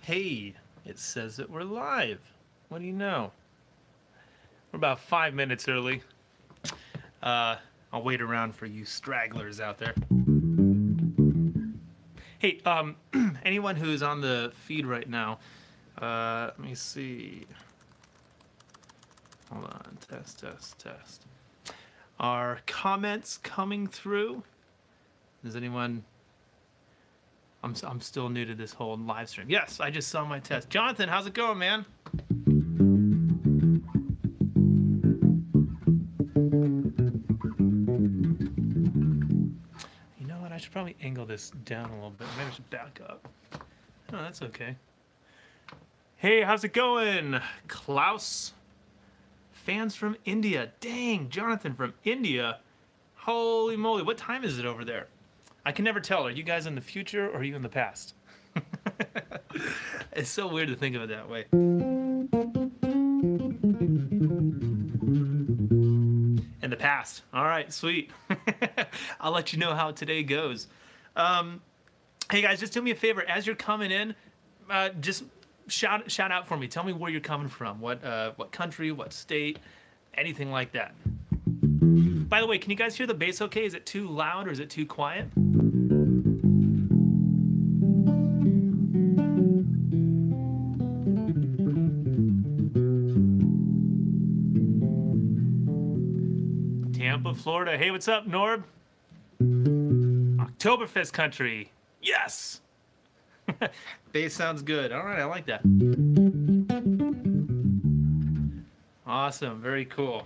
Hey, it says that we're live. What do you know? We're about 5 minutes early. I'll wait around for you stragglers out there. Hey, anyone who's on the feed right now, let me see. Hold on, test. Are comments coming through? Does anyone... I'm still new to this whole live stream. Yes, I just saw my test. Jonathan, how's it going, man? You know what? I should probably angle this down a little bit. Maybe I should back up. No, that's okay. Hey, how's it going? Klaus? Fans from India. Dang, Jonathan from India. Holy moly, what time is it over there? I can never tell. Are you guys in the future or are you in the past? It's so weird to think of it that way. In the past. All right, sweet. I'll let you know how today goes. Hey guys, just do me a favor. As you're coming in, just shout out for me. Tell me where you're coming from. What country, what state, anything like that. By the way, can you guys hear the bass okay? Is it too loud or is it too quiet? Tampa, Florida. Hey, what's up, Norb? Oktoberfest country. Yes! Bass sounds good. All right, I like that. Awesome, very cool.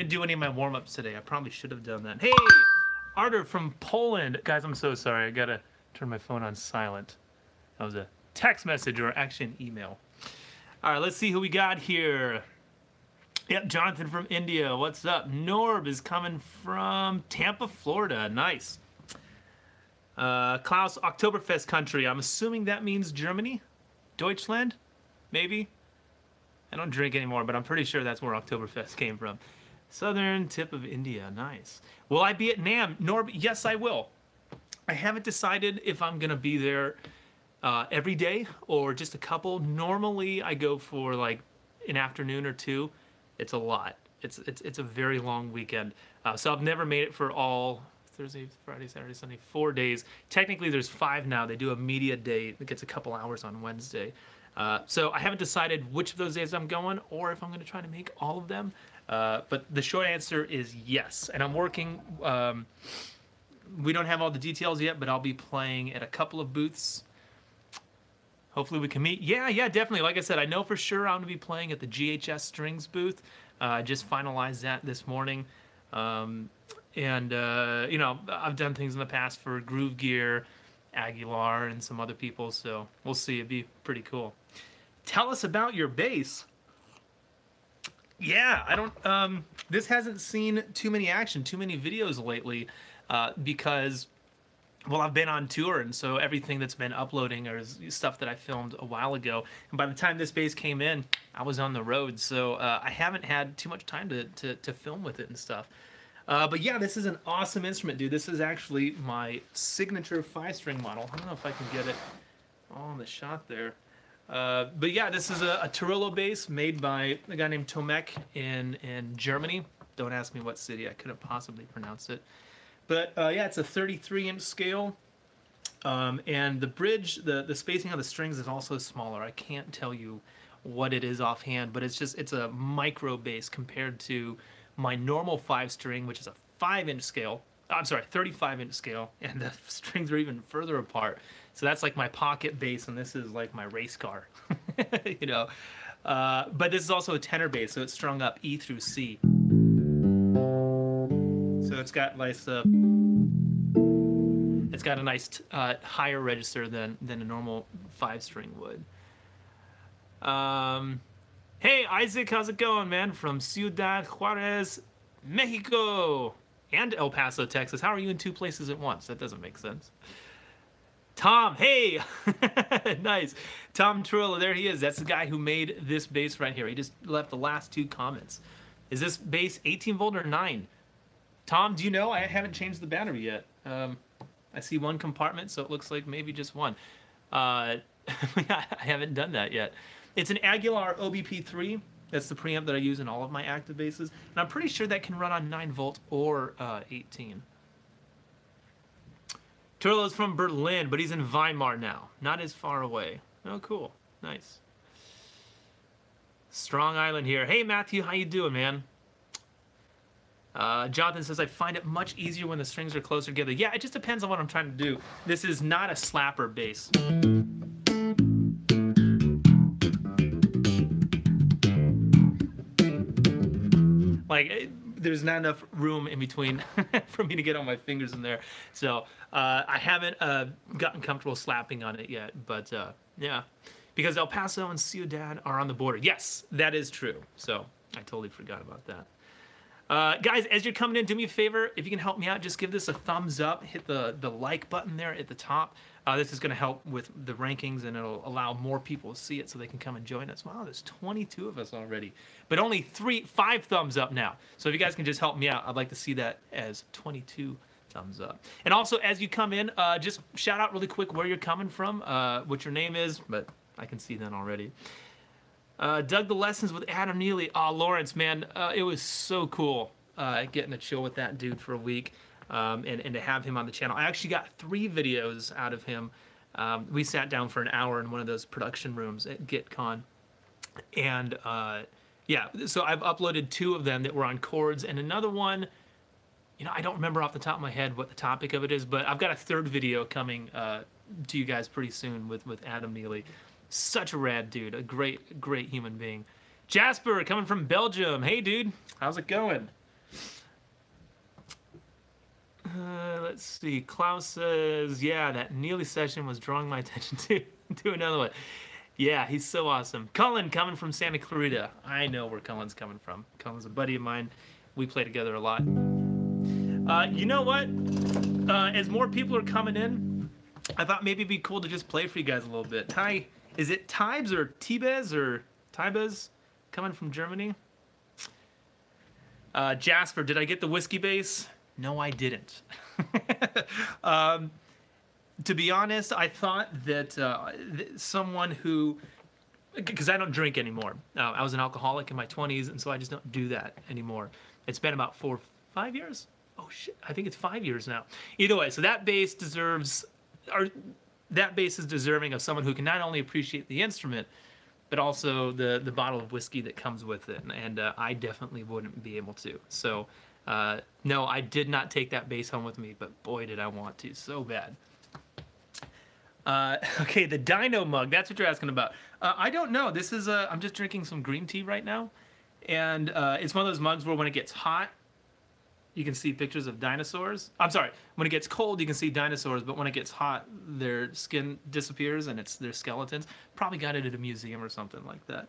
Do any of my warm-ups today. I probably should have done that. Hey, Artur from Poland. Guys, I'm so sorry. I gotta turn my phone on silent. That was a text message or actually an email. All right, let's see who we got here. Yep, Jonathan from India. What's up? Norb is coming from Tampa, Florida. Nice. Klaus, Oktoberfest country. I'm assuming that means Germany? Deutschland? Maybe? I don't drink anymore, but I'm pretty sure that's where Oktoberfest came from. Southern tip of India, nice. Will I be at NAMM? Norb, yes, I will. I haven't decided if I'm gonna be there every day or just a couple. Normally, I go for like an afternoon or two. It's a lot. It's a very long weekend. So I've never made it for all Thursday, Friday, Saturday, Sunday, 4 days. Technically, there's 5 now. They do a media day that gets a couple hours on Wednesday. So I haven't decided which of those days I'm going or if I'm gonna try to make all of them. But the short answer is yes, and I'm working. We don't have all the details yet, but I'll be playing at a couple of booths. Hopefully we can meet. Yeah, definitely. Like I said, I know for sure I'm going to be playing at the GHS Strings booth. I just finalized that this morning. You know, I've done things in the past for Groove Gear, Aguilar, and some other people, so we'll see. It'd be pretty cool. Tell us about your bass. Yeah, I don't, this hasn't seen too many videos lately, because, well, I've been on tour, and so everything that's been uploading is stuff that I filmed a while ago, and by the time this bass came in, I was on the road, so I haven't had too much time to film with it and stuff. But yeah, this is an awesome instrument, dude. This is actually my signature 5-string model. I don't know if I can get it all in the shot there. But yeah, this is a Torillo bass made by a guy named Tomek in Germany. Don't ask me what city. I couldn't possibly pronounce it. But yeah, it's a 33-inch scale. And the bridge, the spacing on the strings is also smaller. I can't tell you what it is offhand, but it's a micro bass compared to my normal 5-string, which is a 5-inch scale. I'm sorry, 35-inch scale, and the strings are even further apart. So that's like my pocket bass, and this is like my race car, you know. But this is also a tenor bass, so it's strung up E through C. So it's got nice, it's got a nice higher register than a normal 5-string would. Hey Isaac, how's it going, man? From Ciudad Juarez, Mexico, and El Paso, Texas. How are you in 2 places at once? That doesn't make sense. Tom, hey! Nice. Tom Trillo, there he is. That's the guy who made this bass right here. He just left the last 2 comments. Is this bass 18 volt or 9? Tom, do you know? I haven't changed the battery yet. I see 1 compartment, so it looks like maybe just 1. I haven't done that yet. It's an Aguilar OBP3. That's the preamp that I use in all of my active basses. And I'm pretty sure that can run on 9 volt or 18. Turlo's from Berlin, but he's in Weimar now. Not as far away. Oh, cool. Nice. Strong Island here. Hey, Matthew, how you doing, man? Jonathan says, I find it much easier when the strings are closer together. Yeah, it just depends on what I'm trying to do. This is not a slapper bass. Like, there's not enough room in between for me to get all my fingers in there. So I haven't gotten comfortable slapping on it yet. But yeah, because El Paso and Ciudad are on the border. Yes, that is true. So I totally forgot about that. Guys, as you're coming in, do me a favor. If you can help me out, just give this a thumbs up. Hit the like button there at the top. This is going to help with the rankings, and it'll allow more people to see it so they can come and join us. Wow, there's 22 of us already. But only 5 thumbs up now. So if you guys can just help me out, I'd like to see that as 22 thumbs up. And also, as you come in, just shout out really quick where you're coming from, what your name is, but I can see that already. Dug the lessons with Adam Neely. Oh, Lawrence, man, it was so cool getting to chill with that dude for a week. And to have him on the channel. I actually got 3 videos out of him. We sat down for an hour in one of those production rooms at GitCon. And yeah, so I've uploaded 2 of them that were on chords, and another one, you know, I don't remember off the top of my head what the topic of it is, but I've got a 3rd video coming to you guys pretty soon with Adam Neely. Such a rad dude, a great human being. Jasper, coming from Belgium. Hey, dude, how's it going? Let's see. Klaus says, yeah, that Neely session was drawing my attention to another one. Yeah, he's so awesome. Cullen, coming from Santa Clarita. I know where Cullen's coming from. Cullen's a buddy of mine. We play together a lot. You know what? As more people are coming in, I thought maybe it'd be cool to just play for you guys a little bit. Hi, is it Tibes or Tibes or Tibes coming from Germany? Jasper, did I get the whiskey bass? No, I didn't. To be honest, I thought that someone who, because I don't drink anymore. I was an alcoholic in my 20s, and so I just don't do that anymore. It's been about 4 or 5 years. Oh shit, I think it's 5 years now. Either way, so that bass deserves, or that bass is deserving of someone who can not only appreciate the instrument, but also the bottle of whiskey that comes with it. And I definitely wouldn't be able to. So. No, I did not take that bass home with me, but boy, did I want to, so bad. Okay, the Dino mug, that's what you're asking about. I don't know, this is, I'm just drinking some green tea right now, and it's one of those mugs where when it gets hot, you can see pictures of dinosaurs. I'm sorry, when it gets cold, you can see dinosaurs, but when it gets hot, their skin disappears and it's their skeletons. Probably got it at a museum or something like that.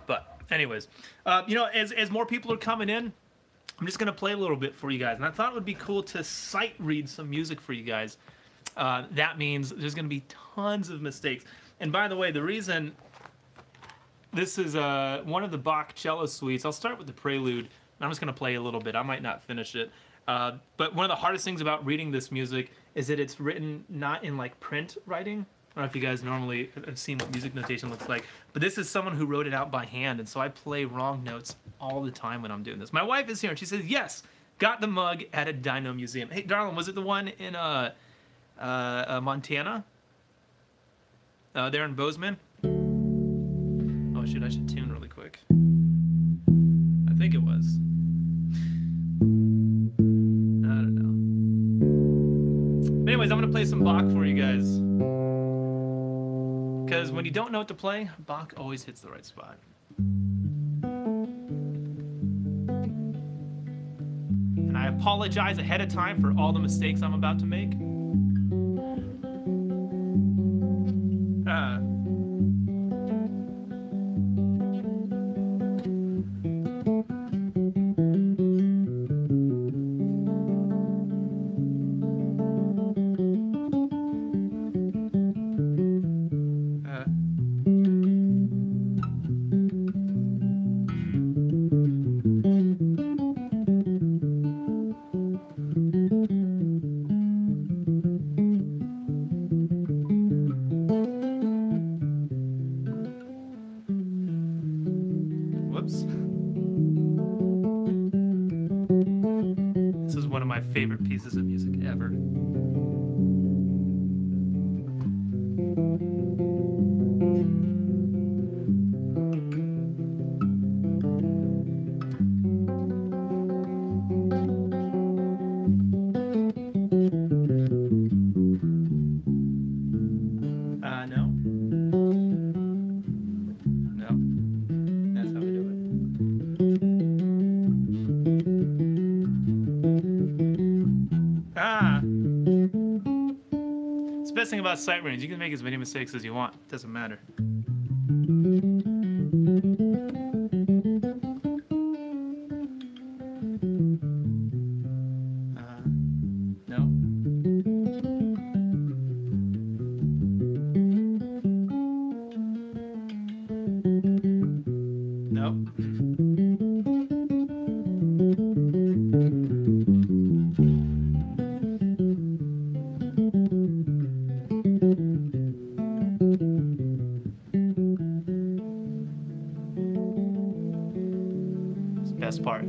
But anyways, you know, as more people are coming in, I'm just going to play a little bit for you guys. And I thought it would be cool to sight read some music for you guys. That means there's going to be tons of mistakes. And by the way, the reason this is one of the Bach cello suites, I'll start with the prelude. I'm just going to play a little bit. I might not finish it. But one of the hardest things about reading this music is that it's written not in like print writing. I don't know if you guys normally have seen what music notation looks like, but this is someone who wrote it out by hand, and so I play wrong notes all the time when I'm doing this. My wife is here, and she says, yes, got the mug at a dino museum. Hey, darling, was it the one in Montana? There in Bozeman? Oh, shit, I should tune really quick. I think it was. I don't know. But anyways, I'm going to play some Bach for you guys. Because when you don't know what to play, Bach always hits the right spot. And I apologize ahead of time for all the mistakes I'm about to make. No. No. That's how we do it. Ah. It's the best thing about sight readings. You can make as many mistakes as you want. It doesn't matter. No. Nope. It's the best part.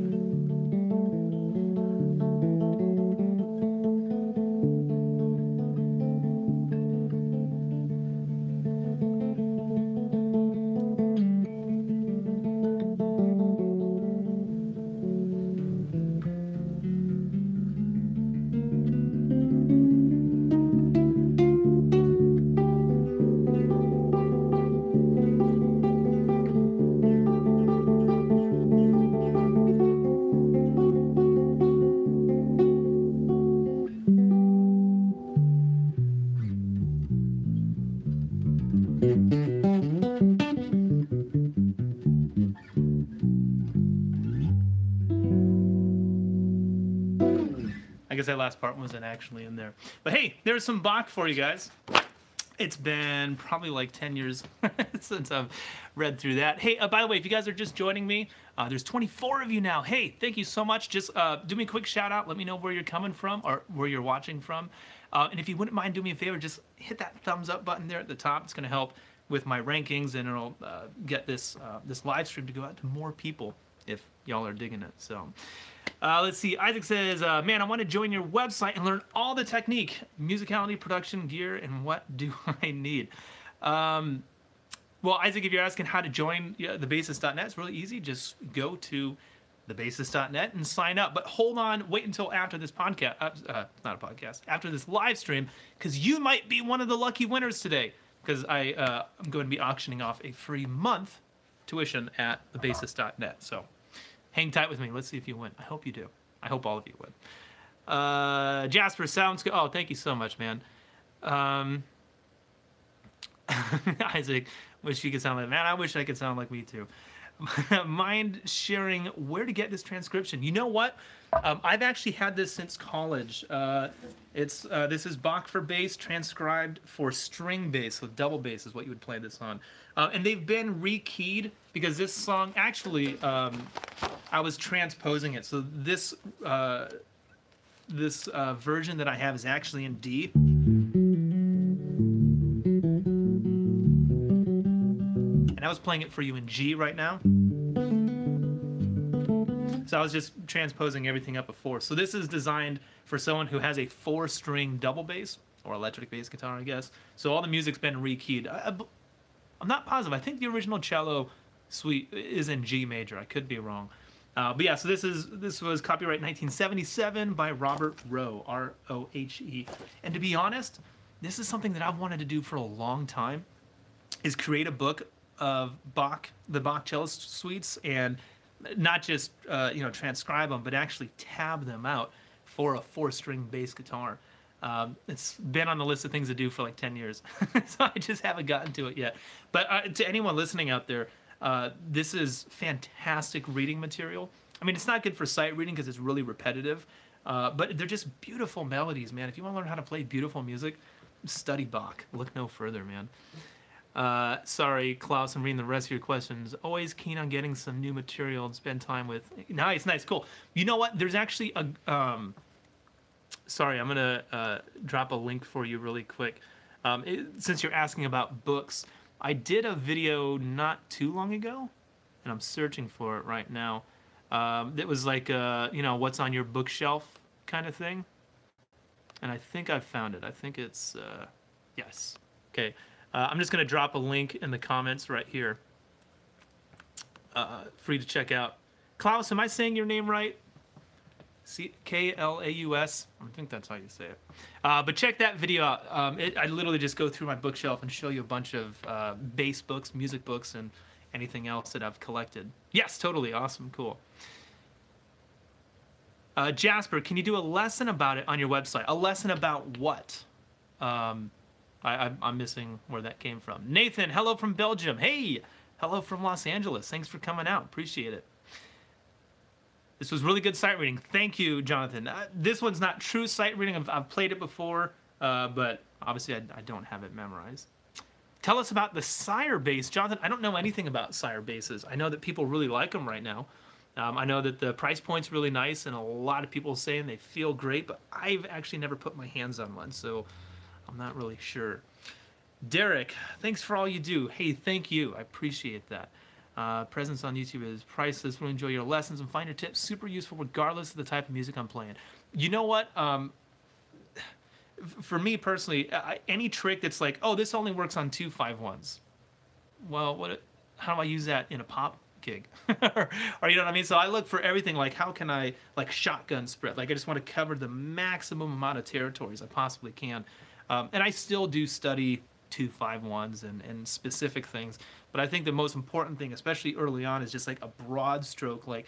I guess that last part wasn't actually in there. But hey, there's some Bach for you guys. It's been probably like 10 years since I've read through that. Hey, by the way, if you guys are just joining me, there's 24 of you now. Hey, thank you so much. Just do me a quick shout out. Let me know where you're coming from or where you're watching from. And if you wouldn't mind doing me a favor, just hit that thumbs up button there at the top. It's going to help with my rankings, and it'll get this this live stream to go out to more people if y'all are digging it. So let's see. Isaac says, man, I want to join your website and learn all the technique, musicality, production, gear, and what do I need? Well, Isaac, if you're asking how to join the Bassist.net, it's really easy. Just go to thebassist.net and sign up. But hold on, wait until after this podcast, not a podcast, after this live stream, because you might be one of the lucky winners today, because I'm going to be auctioning off a free month tuition at thebassist.net. So hang tight with me. Let's see if you win. I hope you do. I hope all of you win. Jasper, sounds good. Oh, thank you so much, man. Isaac, wish you could sound like, man, I wish I could sound like me too. Mind sharing where to get this transcription? You know what? I've actually had this since college. This is Bach for bass, transcribed for string bass, so double bass is what you would play this on. And they've been rekeyed because this song actually, I was transposing it. So this version that I have is actually in D. And I was playing it for you in G right now. So I was just transposing everything up a 4. So this is designed for someone who has a 4-string double bass, or electric bass guitar, I guess. So all the music's been rekeyed. I'm not positive. I think the original cello suite is in G major. I could be wrong. But yeah, so this was copyright 1977 by Robert Rowe, R-O-H-E. And to be honest, this is something that I've wanted to do for a long time, is create a book of Bach, the Bach cello suites, and not just transcribe them, but actually tab them out for a 4-string bass guitar. It's been on the list of things to do for like 10 years, so I just haven't gotten to it yet. But to anyone listening out there, this is fantastic reading material. I mean, it's not good for sight reading because it's really repetitive, but they're just beautiful melodies, man. If you want to learn how to play beautiful music, study Bach. Look no further, man. Sorry, Klaus, I'm reading the rest of your questions. Always keen on getting some new material and spend time with. Nice, cool. You know what? There's actually a. Sorry, I'm gonna drop a link for you really quick. Since you're asking about books, I did a video not too long ago, and I'm searching for it right now. That was like what's on your bookshelf kind of thing. And I think I found it. I think it's yes. Okay. I'm just going to drop a link in the comments right here for you to check out. Klaus, am I saying your name right? Klaus. I think that's how you say it. But check that video out. I literally just go through my bookshelf and show you a bunch of bass books, music books, and anything else that I've collected. Yes, totally. Awesome. Cool. Jasper, can you do a lesson about it on your website? A lesson about what? I'm missing where that came from. Nathan, hello from Belgium. Hey, hello from Los Angeles. Thanks for coming out. Appreciate it. This was really good sight reading. Thank you, Jonathan. This one's not true sight reading. I've played it before, but obviously I don't have it memorized. Tell us about the Sire bass. Jonathan, I don't know anything about Sire basses. I know that people really like them right now. I know that the price point's really nice, and a lot of people saying they feel great, but I've actually never put my hands on one, so I'm not really sure. Derek, thanks for all you do. Hey, thank you. I appreciate that. Presence on YouTube is priceless. We'll enjoy your lessons and find your tips super useful regardless of the type of music I'm playing. You know what? For me personally, any trick that's like, oh, this only works on 2 5/1s. Well, how do I use that in a pop gig? or you know what I mean? So I look for everything like, how can I like shotgun spread? Like I just want to cover the maximum amount of territories I possibly can. And I still do study 2 5/1s and specific things. But I think the most important thing, especially early on, is just like a broad stroke, like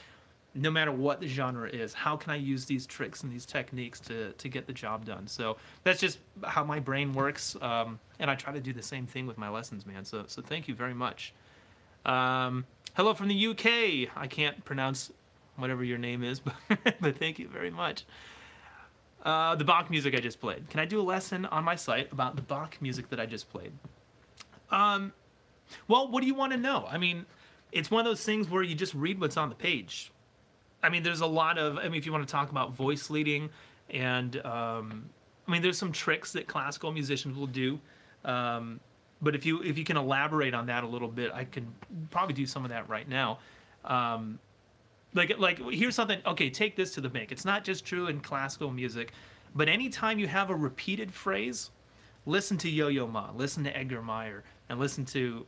no matter what the genre is, how can I use these tricks and these techniques to get the job done? So that's just how my brain works. And I try to do the same thing with my lessons, man. So thank you very much. Hello from the UK. I can't pronounce whatever your name is, but thank you very much. The Bach music I just played. Can I do a lesson on my site about the Bach music that I just played? Well, what do you want to know? I mean, it's one of those things where you just read what's on the page. I mean, there's a lot of, I mean, if you want to talk about voice leading, and I mean, there's some tricks that classical musicians will do. But if you can elaborate on that a little bit, I can probably do some of that right now. Like here's something. Okay, take this to the bank. It's not just true in classical music, but anytime you have a repeated phrase, listen to Yo-Yo Ma, listen to Edgar Meyer, and listen to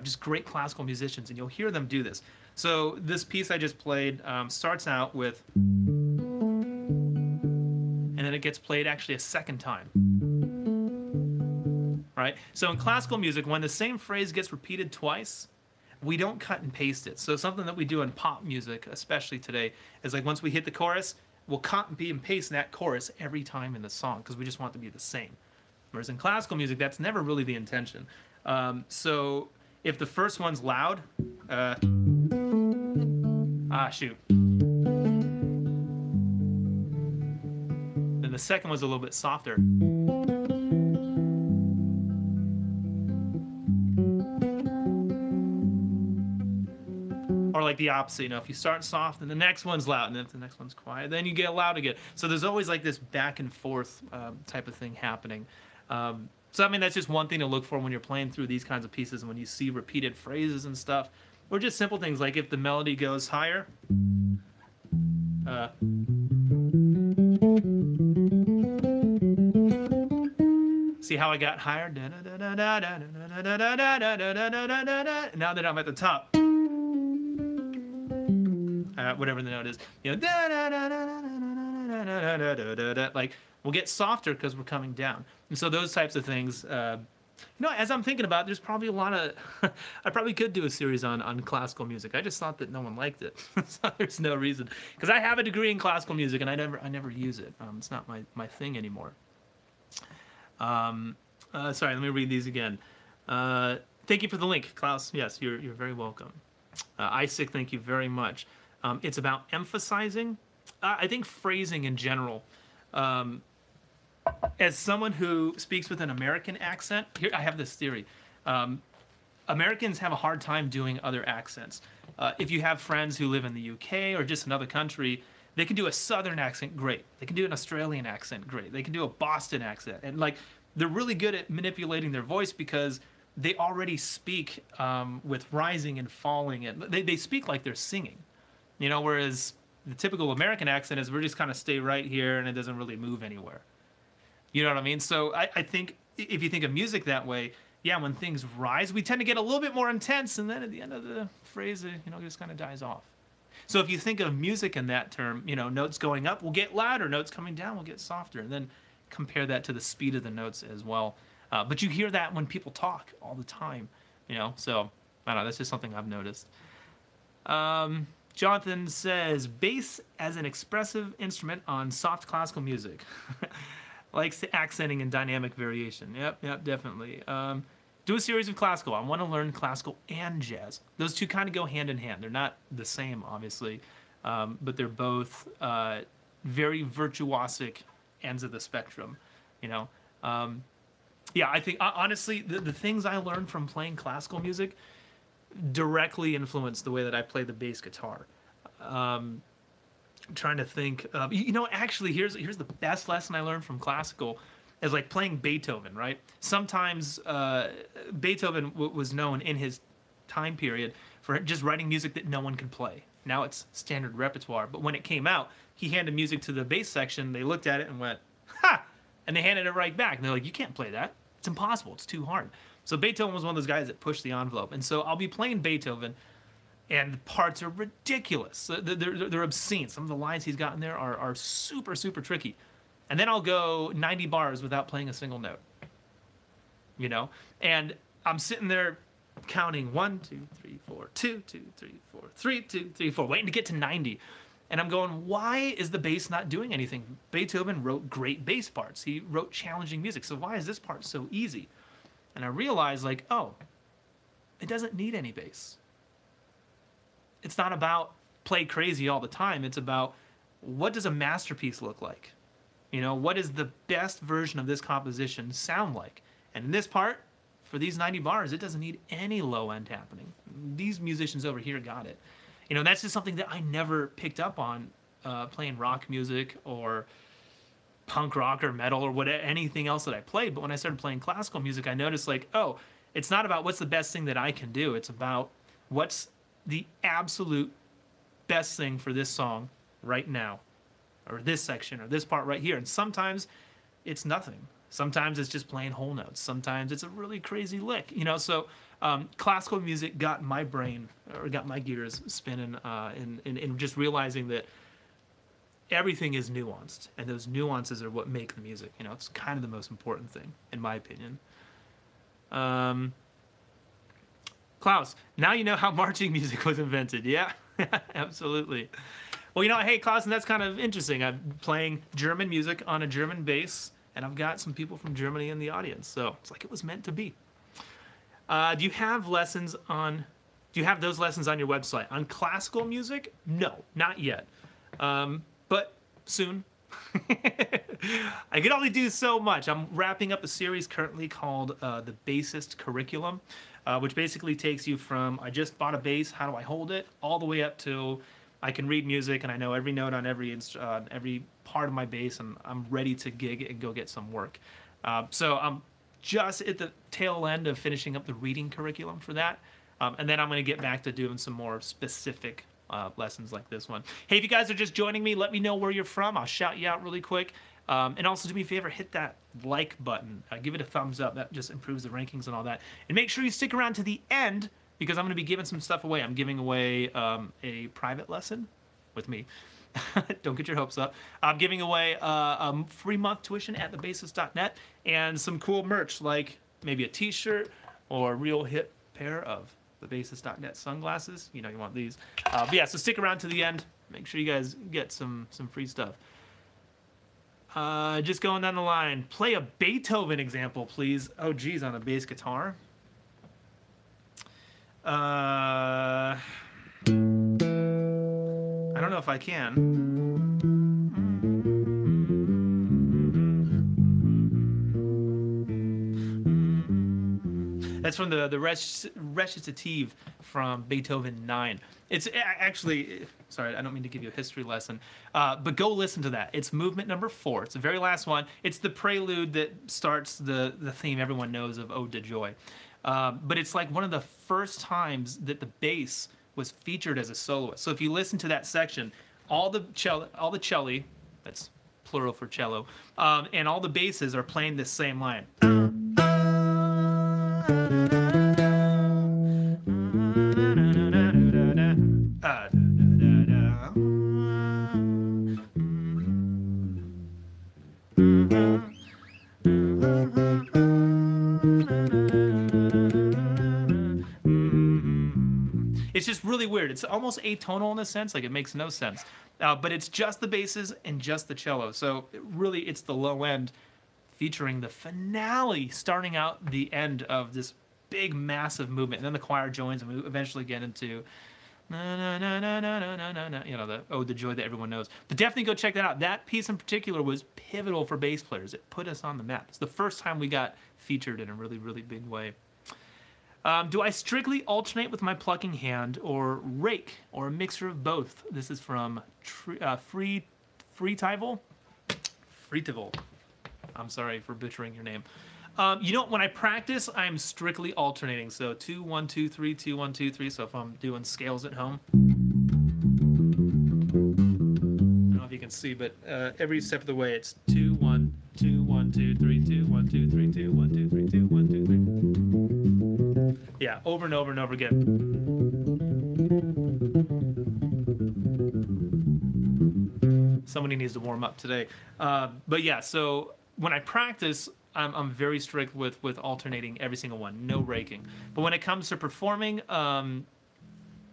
just great classical musicians, and you'll hear them do this. So this piece I just played starts out with, and then it gets played actually a second time. Right? So in classical music, when the same phrase gets repeated twice, we don't cut and paste it. So something that we do in pop music, especially today, is like once we hit the chorus, we'll copy and paste that chorus every time in the song because we just want it to be the same. Whereas in classical music, that's never really the intention. So if the first one's loud, shoot. Then the second one's a little bit softer. Or like the opposite, you know, if you start soft and the next one's loud, and then if the next one's quiet, then you get loud again. So there's always like this back and forth type of thing happening. So I mean, that's just one thing to look for when you're playing through these kinds of pieces, and when you see repeated phrases and stuff, or just simple things like if the melody goes higher, see how I got higher? Now that I'm at the top, whatever the note is, you know, like we'll get softer because we're coming down. And so those types of things, you know, as I'm thinking about it, there's probably a lot of, I probably could do a series on classical music. I just thought that no one liked it. So there's no reason, because I have a degree in classical music and I never use it. It's not my thing anymore. Sorry, let me read these again. Thank you for the link, Klaus. Yes, you're very welcome. Isaac, thank you very much. It's about emphasizing. I think phrasing in general. As someone who speaks with an American accent, here I have this theory. Americans have a hard time doing other accents. If you have friends who live in the UK or just another country, they can do a Southern accent great. They can do an Australian accent great. They can do a Boston accent. And like, they're really good at manipulating their voice because they already speak with rising and falling. And they speak like they're singing, you know, whereas the typical American accent is we're just kind of stay right here and it doesn't really move anywhere. You know what I mean? So I think if you think of music that way, yeah, when things rise, we tend to get a little bit more intense, and then at the end of the phrase, you know, it just kind of dies off. So if you think of music in that term, notes going up will get louder, notes coming down will get softer, and then compare that to the speed of the notes as well. But you hear that when people talk all the time, so I don't know, that's just something I've noticed. Jonathan says, bass as an expressive instrument on soft classical music. Likes the accenting and dynamic variation. Yep, definitely. Do a series of classical. I want to learn classical and jazz. Those two kind of go hand in hand. They're not the same, obviously, but they're both very virtuosic ends of the spectrum, Yeah, I think, honestly, the things I learned from playing classical music directly influenced the way that I play the bass guitar. Trying to think of, actually, here's the best lesson I learned from classical is like playing Beethoven, right? Sometimes Beethoven was known in his time period for just writing music that no one could play. Now it's standard repertoire, but when it came out, he handed music to the bass section, they looked at it and went, ha! And they handed it right back. And they're like, you can't play that. It's impossible. It's too hard. So Beethoven was one of those guys that pushed the envelope. And so I'll be playing Beethoven, and the parts are ridiculous. They're obscene. Some of the lines he's got in there are super, super tricky. And then I'll go 90 bars without playing a single note. And I'm sitting there counting 1, 2, 3, 4, 2, 2, 3, 4, 3, 2, 3, 4, waiting to get to 90. And I'm going, why is the bass not doing anything? Beethoven wrote great bass parts. He wrote challenging music. So why is this part so easy? And I realized, like, oh, it doesn't need any bass. It's not about play crazy all the time. It's about, what does a masterpiece look like? What does the best version of this composition sound like? And in this part, for these 90 bars, it doesn't need any low end happening. These musicians over here got it. That's just something that I never picked up on playing rock music or punk rock or metal or anything else that I played. But when I started playing classical music, I noticed, like, oh, it's not about what's the best thing that I can do. It's about what's the absolute best thing for this song right now, or this section, or this part right here. And sometimes it's nothing. Sometimes it's just playing whole notes. Sometimes it's a really crazy lick, So classical music got my brain, or got my gears spinning, in just realizing that everything is nuanced, and those nuances are what make the music. It's kind of the most important thing, in my opinion. Klaus, now you know how marching music was invented. Yeah, absolutely. Well, hey, Klaus, and that's kind of interesting. I'm playing German music on a German bass, and I've got some people from Germany in the audience, so it's like it was meant to be. Do you have those lessons on your website? On classical music? No, not yet. But soon. I can only do so much. I'm wrapping up a series currently called the Bassist Curriculum, which basically takes you from, I just bought a bass, how do I hold it, all the way up to I can read music and I know every note on every part of my bass, and I'm ready to gig and go get some work. So I'm just at the tail end of finishing up the reading curriculum for that, and then I'm going to get back to doing some more specific lessons like this one. Hey, if you guys are just joining me, let me know where you're from. I'll shout you out really quick. And also, do me a favor, hit that like button. Give it a thumbs up. That just improves the rankings and all that. And make sure you stick around to the end, because I'm going to be giving some stuff away. I'm giving away a private lesson with me. Don't get your hopes up. I'm giving away a free month tuition at thebassist.net and some cool merch, like maybe a t-shirt or a real hip pair of thebassist.net sunglasses. You want these. But yeah, so stick around to the end. Make sure you guys get some free stuff. Just going down the line. Play a Beethoven example, please. Oh, geez, on a bass guitar. I don't know if I can. That's from the recitative from Beethoven 9. It's actually, sorry, I don't mean to give you a history lesson, but go listen to that. It's movement number 4. It's the very last one. It's the prelude that starts the theme everyone knows of Ode to Joy. But it's like one of the first times that the bass was featured as a soloist. So if you listen to that section, all the celli, that's plural for cello, and all the basses are playing this same line. It's just really weird. It's almost atonal in a sense, like it makes no sense. But it's just the basses and just the cello. So really, it's the low end featuring the finale, starting out the end of this big, massive movement. And then the choir joins, and we eventually get into na na na na na na na na na, you know, the Ode to Joy that everyone knows. But definitely go check that out. That piece in particular was pivotal for bass players. It put us on the map. It's the first time we got featured in a really, really big way. Do I strictly alternate with my plucking hand or rake or a mixture of both? This is from Freetival. I'm sorry for butchering your name. You know, when I practice, I'm strictly alternating. So 2, 1, 2, 3, 2, 1, 2, 3. So if I'm doing scales at home, I don't know if you can see, but every step of the way, it's 2, 1, 2, 1, 2, 3, 2, 1, 2, 3, 2, 1, 2, 3, 2, 1, 2, 3. Yeah, over and over and over again. Somebody needs to warm up today. But yeah, so when I practice, I'm very strict with alternating every single one, no raking. But when it comes to performing,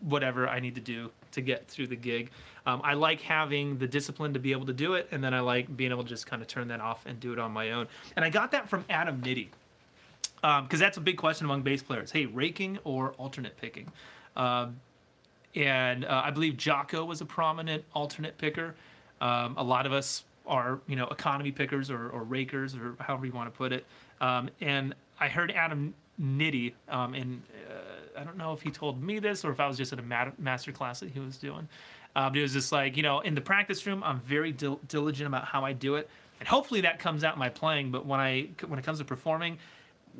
whatever I need to do to get through the gig, I like having the discipline to be able to do it, and then I like being able to just kind of turn that off and do it on my own. And I got that from Adam Nitti, because that's a big question among bass players. Hey, raking or alternate picking? And I believe Jocko was a prominent alternate picker. A lot of us are, you know, economy pickers or rakers or however you want to put it. And I heard Adam Nitti, and I don't know if he told me this or if I was just at a master class that he was doing. But it was just like, you know, in the practice room, I'm very diligent about how I do it. And hopefully that comes out in my playing. But when it comes to performing,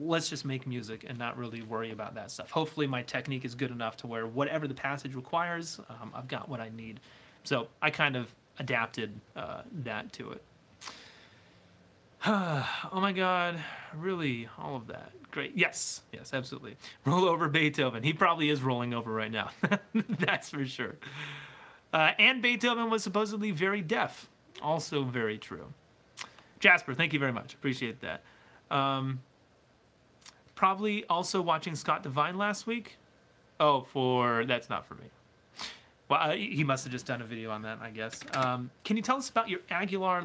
let's just make music and not really worry about that stuff. Hopefully my technique is good enough to where whatever the passage requires, I've got what I need. So I kind of adapted that to it. Oh my God, really, all of that. Great. Yes, absolutely. Roll over Beethoven. He probably is rolling over right now. That's for sure. And Beethoven was supposedly very deaf. Also very true. Jasper, thank you very much. Appreciate that. Probably also watching Scott Devine last week. Oh, that's not for me. Well, he must have just done a video on that, I guess. Can you tell us about your Aguilar?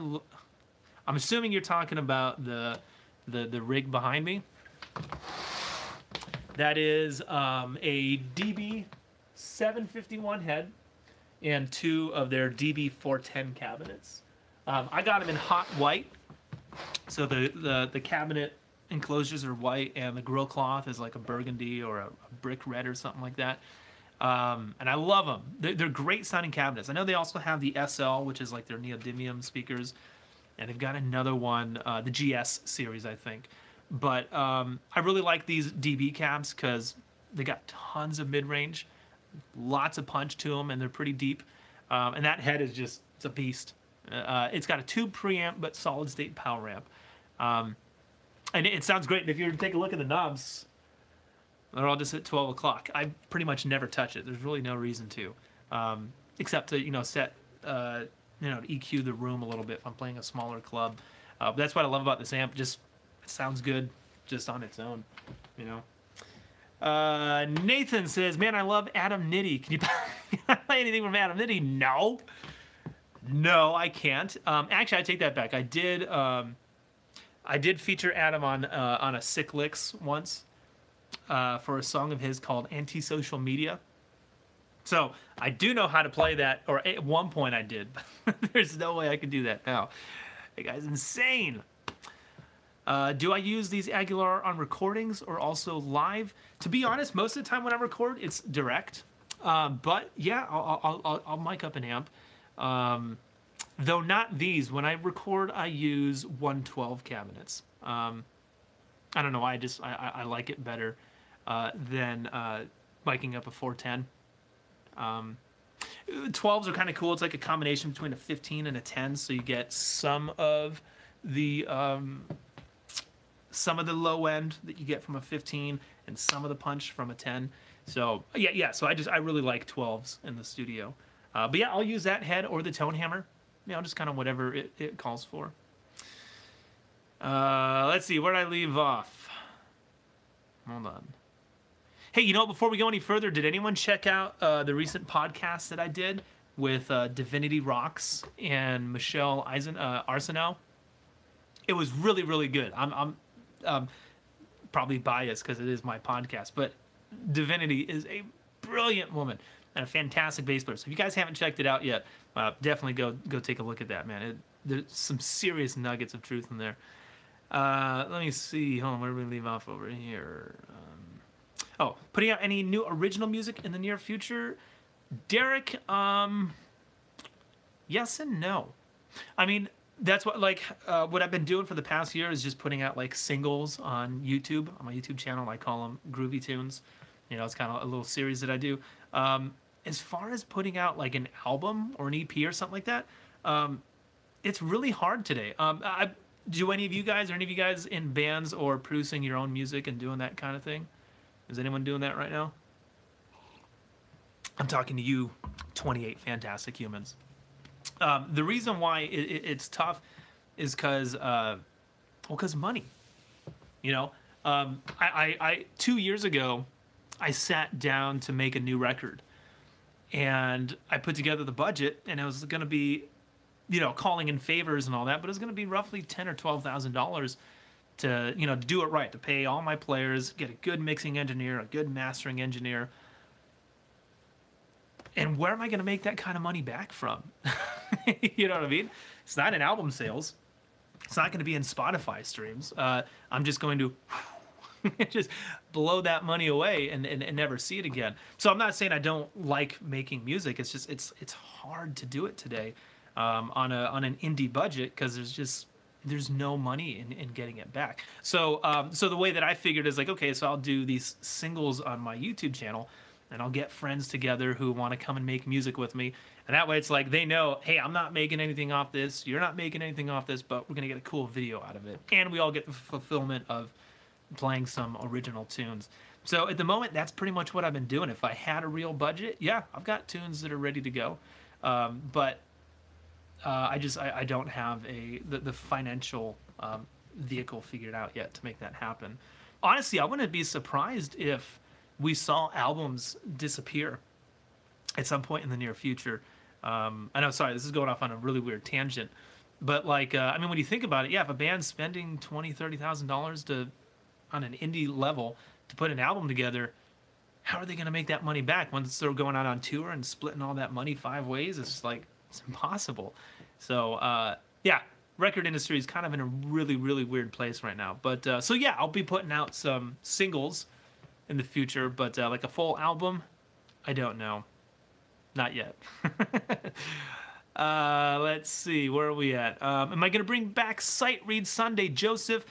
I'm assuming you're talking about the rig behind me. That is a DB 751 head and 2 of their DB 410 cabinets. I got them in hot white, so the cabinet enclosures are white and the grill cloth is like a burgundy or a brick red or something like that. And I love them. They're great sounding cabinets. I know they also have the SL, which is like their neodymium speakers, and they've got another one, the GS series, I think. But I really like these DB cabs because they got tons of mid-range, lots of punch to them, and they're pretty deep. And that head is it's a beast. It's got a tube preamp, but solid-state power amp. And it sounds great. And if you were to take a look at the knobs, they're all just at 12 o'clock. I pretty much never touch it. There's really no reason to, except to, you know, set, to EQ the room a little bit if I'm playing a smaller club. But that's what I love about this amp. It sounds good just on its own, you know. Nathan says, man, I love Adam Nitti. Can you play anything from Adam Nitti? No, I can't. Actually, I take that back. I did feature Adam on a Sick Licks once. For a song of his called Antisocial Media. So I do know how to play that, or at one point I did. There's no way I can do that now. That guy's insane. Do I use these Aguilar on recordings or also live? To be honest, most of the time when I record, it's direct. But yeah, I'll mic up an amp. Though not these. When I record, I use 112 cabinets. I don't know why, I like it better than miking up a 410. 12s are kind of cool. It's like a combination between a 15 and a 10, so you get some of the low end that you get from a 15 and some of the punch from a 10. So yeah. So I really like 12s in the studio. But yeah, I'll use that head or the tone hammer. You know, just kind of whatever it calls for. Let's see, where did I leave off? Hold on. Hey, before we go any further, did anyone check out the recent podcast that I did with Divinity Rocks and Michelle Arsenault? It was really, really good. I'm probably biased because it is my podcast, but Divinity is a brilliant woman and a fantastic bass player. So if you guys haven't checked it out yet, definitely go take a look at that, man. There's some serious nuggets of truth in there. Let me see. Hold on, where do we leave off over here? Putting out any new original music in the near future? Derek, yes and no. I mean, that's what what I've been doing for the past year is just putting out like singles on YouTube, on my YouTube channel. I call them Groovy Tunes. It's kind of a little series that I do. As far as putting out like an album or an EP or something like that, it's really hard today. Do any of you guys in bands or producing your own music and doing that kind of thing? Is anyone doing that right now? I'm talking to you, 28 fantastic humans. The reason why it's tough is because money. I 2 years ago, I sat down to make a new record, and I put together the budget, and it was going to be, calling in favors and all that, but it was going to be roughly $10,000 or $12,000 to do it right, to pay all my players, get a good mixing engineer, a good mastering engineer. And where am I going to make that kind of money back from? You know what I mean? It's not in album sales. It's not going to be in Spotify streams. I'm just going to just blow that money away and never see it again. So I'm not saying I don't like making music. It's just it's hard to do it today on an indie budget because there's no money in getting it back. So the way that I figured is like, okay, so I'll do these singles on my YouTube channel, and I'll get friends together who want to come and make music with me. And that way it's like they know, hey, I'm not making anything off this, you're not making anything off this, but we're going to get a cool video out of it. And we all get the fulfillment of playing some original tunes. So at the moment, that's pretty much what I've been doing. If I had a real budget, yeah, I've got tunes that are ready to go. But I don't have the financial vehicle figured out yet to make that happen. Honestly, I wouldn't be surprised if we saw albums disappear at some point in the near future. I know, sorry, this is going off on a really weird tangent, but when you think about it, yeah, if a band's spending $20,000, $30,000 on an indie level to put an album together, how are they going to make that money back once they're going out on tour and splitting all that money 5 ways? It's impossible. So yeah, record industry is kind of in a really, really weird place right now. But so yeah, I'll be putting out some singles in the future, but like a full album, I don't know. Not yet. Let's see, where are we at? Am I going to bring back Sight Read Sunday, Joseph?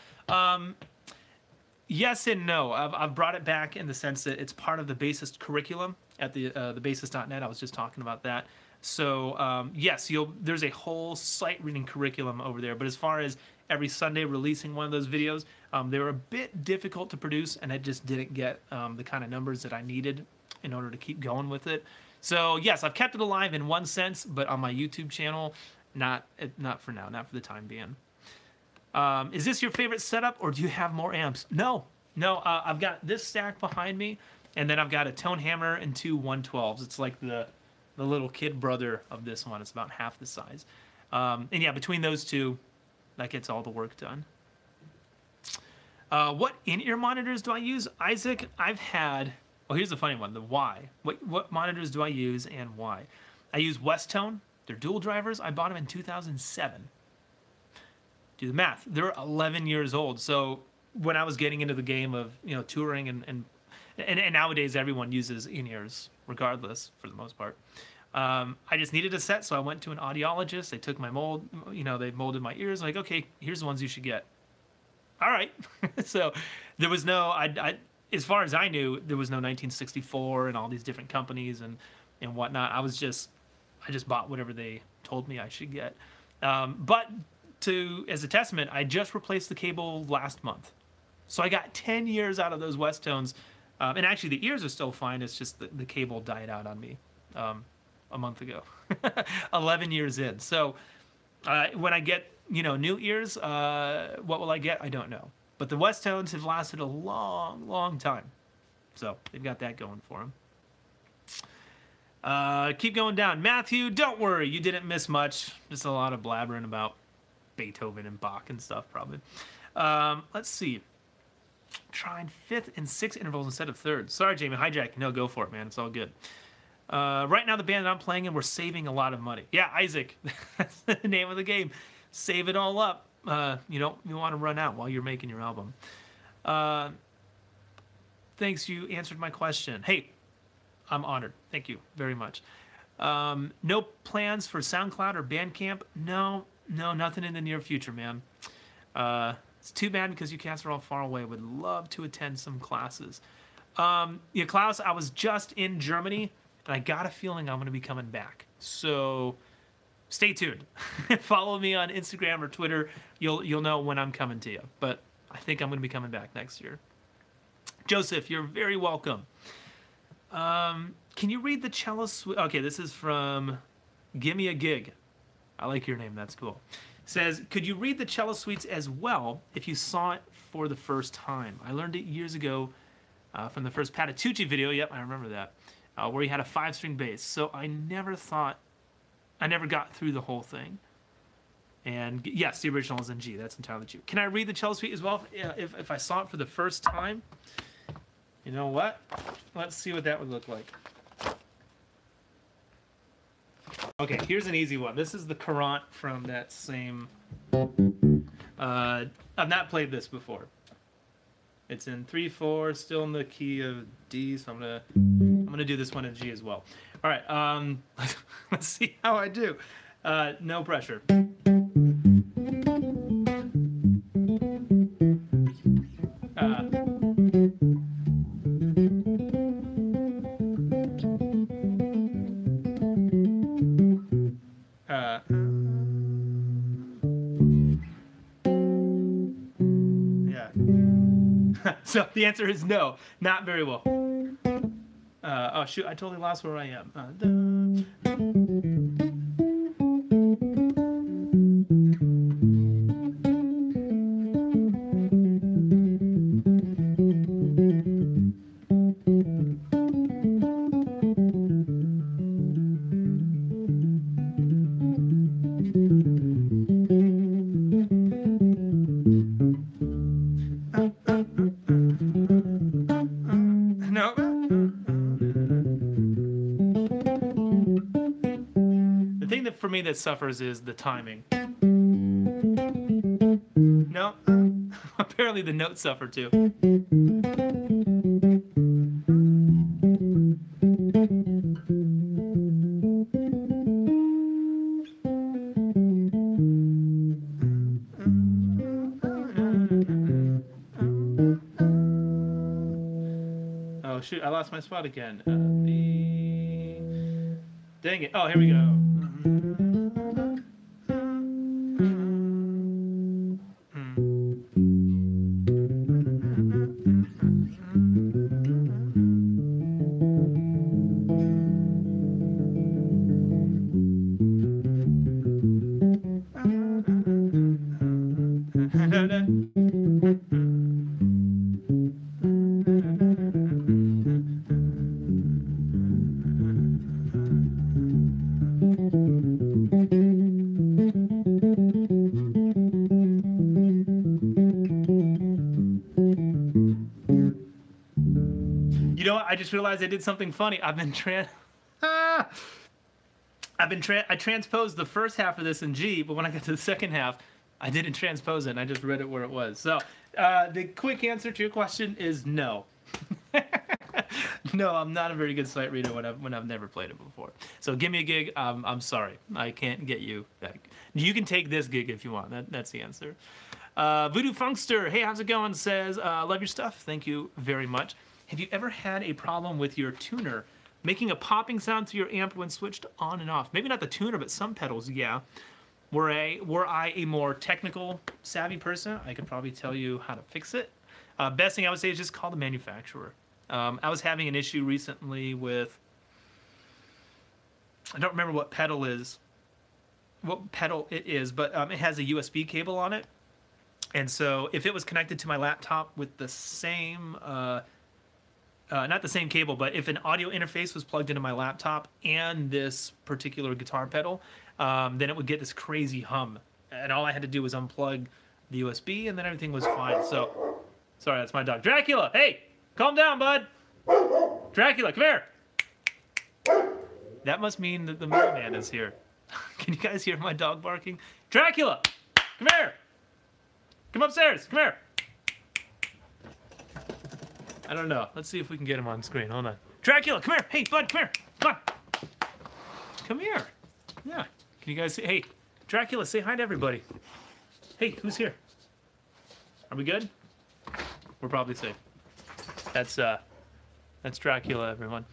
Yes and no. I've brought it back in the sense that it's part of the Bassist curriculum at the bassist.net. I was just talking about that. So yes, there's a whole sight reading curriculum over there. But as far as every Sunday releasing one of those videos, they were a bit difficult to produce, and I just didn't get the kind of numbers that I needed in order to keep going with it. So yes, I've kept it alive in one sense, but on my YouTube channel, not for now, not for the time being. Is this your favorite setup, or do you have more amps? No. I've got this stack behind me, and then I've got a tone hammer and 2 112s. It's like the little kid brother of this one. It's about half the size. And yeah, between those two, that gets all the work done. What in-ear monitors do I use? Isaac, I've had... Well, here's the funny one, the why. What monitors do I use and why? I use Westone. They're dual drivers. I bought them in 2007. Do the math. They're 11 years old. So when I was getting into the game of touring and nowadays everyone uses in-ears regardless for the most part. I just needed a set, so I went to an audiologist. They took my mold. They molded my ears. Like, okay, here's the ones you should get. All right. So there was no. As far as I knew, there was no 1964 and all these different companies and whatnot. I just bought whatever they told me I should get. But as a testament, I just replaced the cable last month. So I got 10 years out of those Westones. And actually, the ears are still fine. It's just the cable died out on me a month ago. 11 years in. So when I get new ears, what will I get? I don't know. But the Westones have lasted a long, long time. So they've got that going for them. Keep going down. Matthew, don't worry. You didn't miss much. Just a lot of blabbering about Beethoven and Bach and stuff, probably. Let's see. Trying 5th and 6th intervals instead of 3rd. Sorry, Jamie. Hijack. No, go for it, man. It's all good. Right now, the band that I'm playing in, we're saving a lot of money. Yeah, Isaac. That's the name of the game. Save it all up. You want to run out while you're making your album. Thanks, you answered my question. Hey, I'm honored. Thank you very much. No plans for SoundCloud or Bandcamp? No, nothing in the near future, man. It's too bad because you cats are all far away. Would love to attend some classes. Yeah, Klaus, I was just in Germany, and I got a feeling I'm going to be coming back. So stay tuned. Follow me on Instagram or Twitter. You'll know when I'm coming to you. But I think I'm going to be coming back next year. Joseph, you're very welcome. Can you read the cello suite? Okay, this is from Gimme a Gig. I like your name. That's cool. Says, could you read the cello suites as well if you saw it for the first time? I learned it years ago from the first Patitucci video. Yep, I remember that. Where he had a 5-string bass. So I never got through the whole thing. And yes, the original is in G. That's entirely true. Can I read the cello suite as well if I saw it for the first time? You know what? Let's see what that would look like. Okay, here's an easy one. This is the Courant from that same... I've not played this before. It's in 3/4, still in the key of D, so I'm gonna do this one in G as well. All right, let's see how I do. No pressure. So the answer is no, not very well. Oh shoot, I totally lost where I am. That suffers is the timing. No, apparently the notes suffer too. Oh shoot, I lost my spot again. Dang it. Oh, here we go. I just realized I did something funny. I transposed the first half of this in G, but when I got to the second half, I didn't transpose it, and I just read it where it was. So the quick answer to your question is no. No, I'm not a very good sight reader when I've never played it before. So give me a gig. I'm sorry, I can't get you that. You can take this gig if you want. That's the answer. Voodoo Funkster, hey, how's it going? Says, love your stuff. Thank you very much. Have you ever had a problem with your tuner making a popping sound through your amp when switched on and off? Maybe not the tuner, but some pedals, yeah. Were I a more technical savvy person, I could probably tell you how to fix it. Best thing I would say is just call the manufacturer. I was having an issue recently with, I don't remember what pedal it is, but it has a USB cable on it. And so if it was connected to my laptop with the same not the same cable, but if an audio interface was plugged into my laptop and this particular guitar pedal, then it would get this crazy hum. And all I had to do was unplug the USB, and then everything was fine. So, sorry, that's my dog. Dracula, hey, calm down, bud. Dracula, come here. That must mean that the mailman is here. Can you guys hear my dog barking? Dracula, come here. Come upstairs, come here. I don't know. Let's see if we can get him on screen. Hold on. Dracula, come here. Hey, bud, come here. Come on. Come here. Yeah. Can you guys see? Hey, Dracula, say hi to everybody. Hey, who's here? Are we good? We're probably safe. That's Dracula, everyone.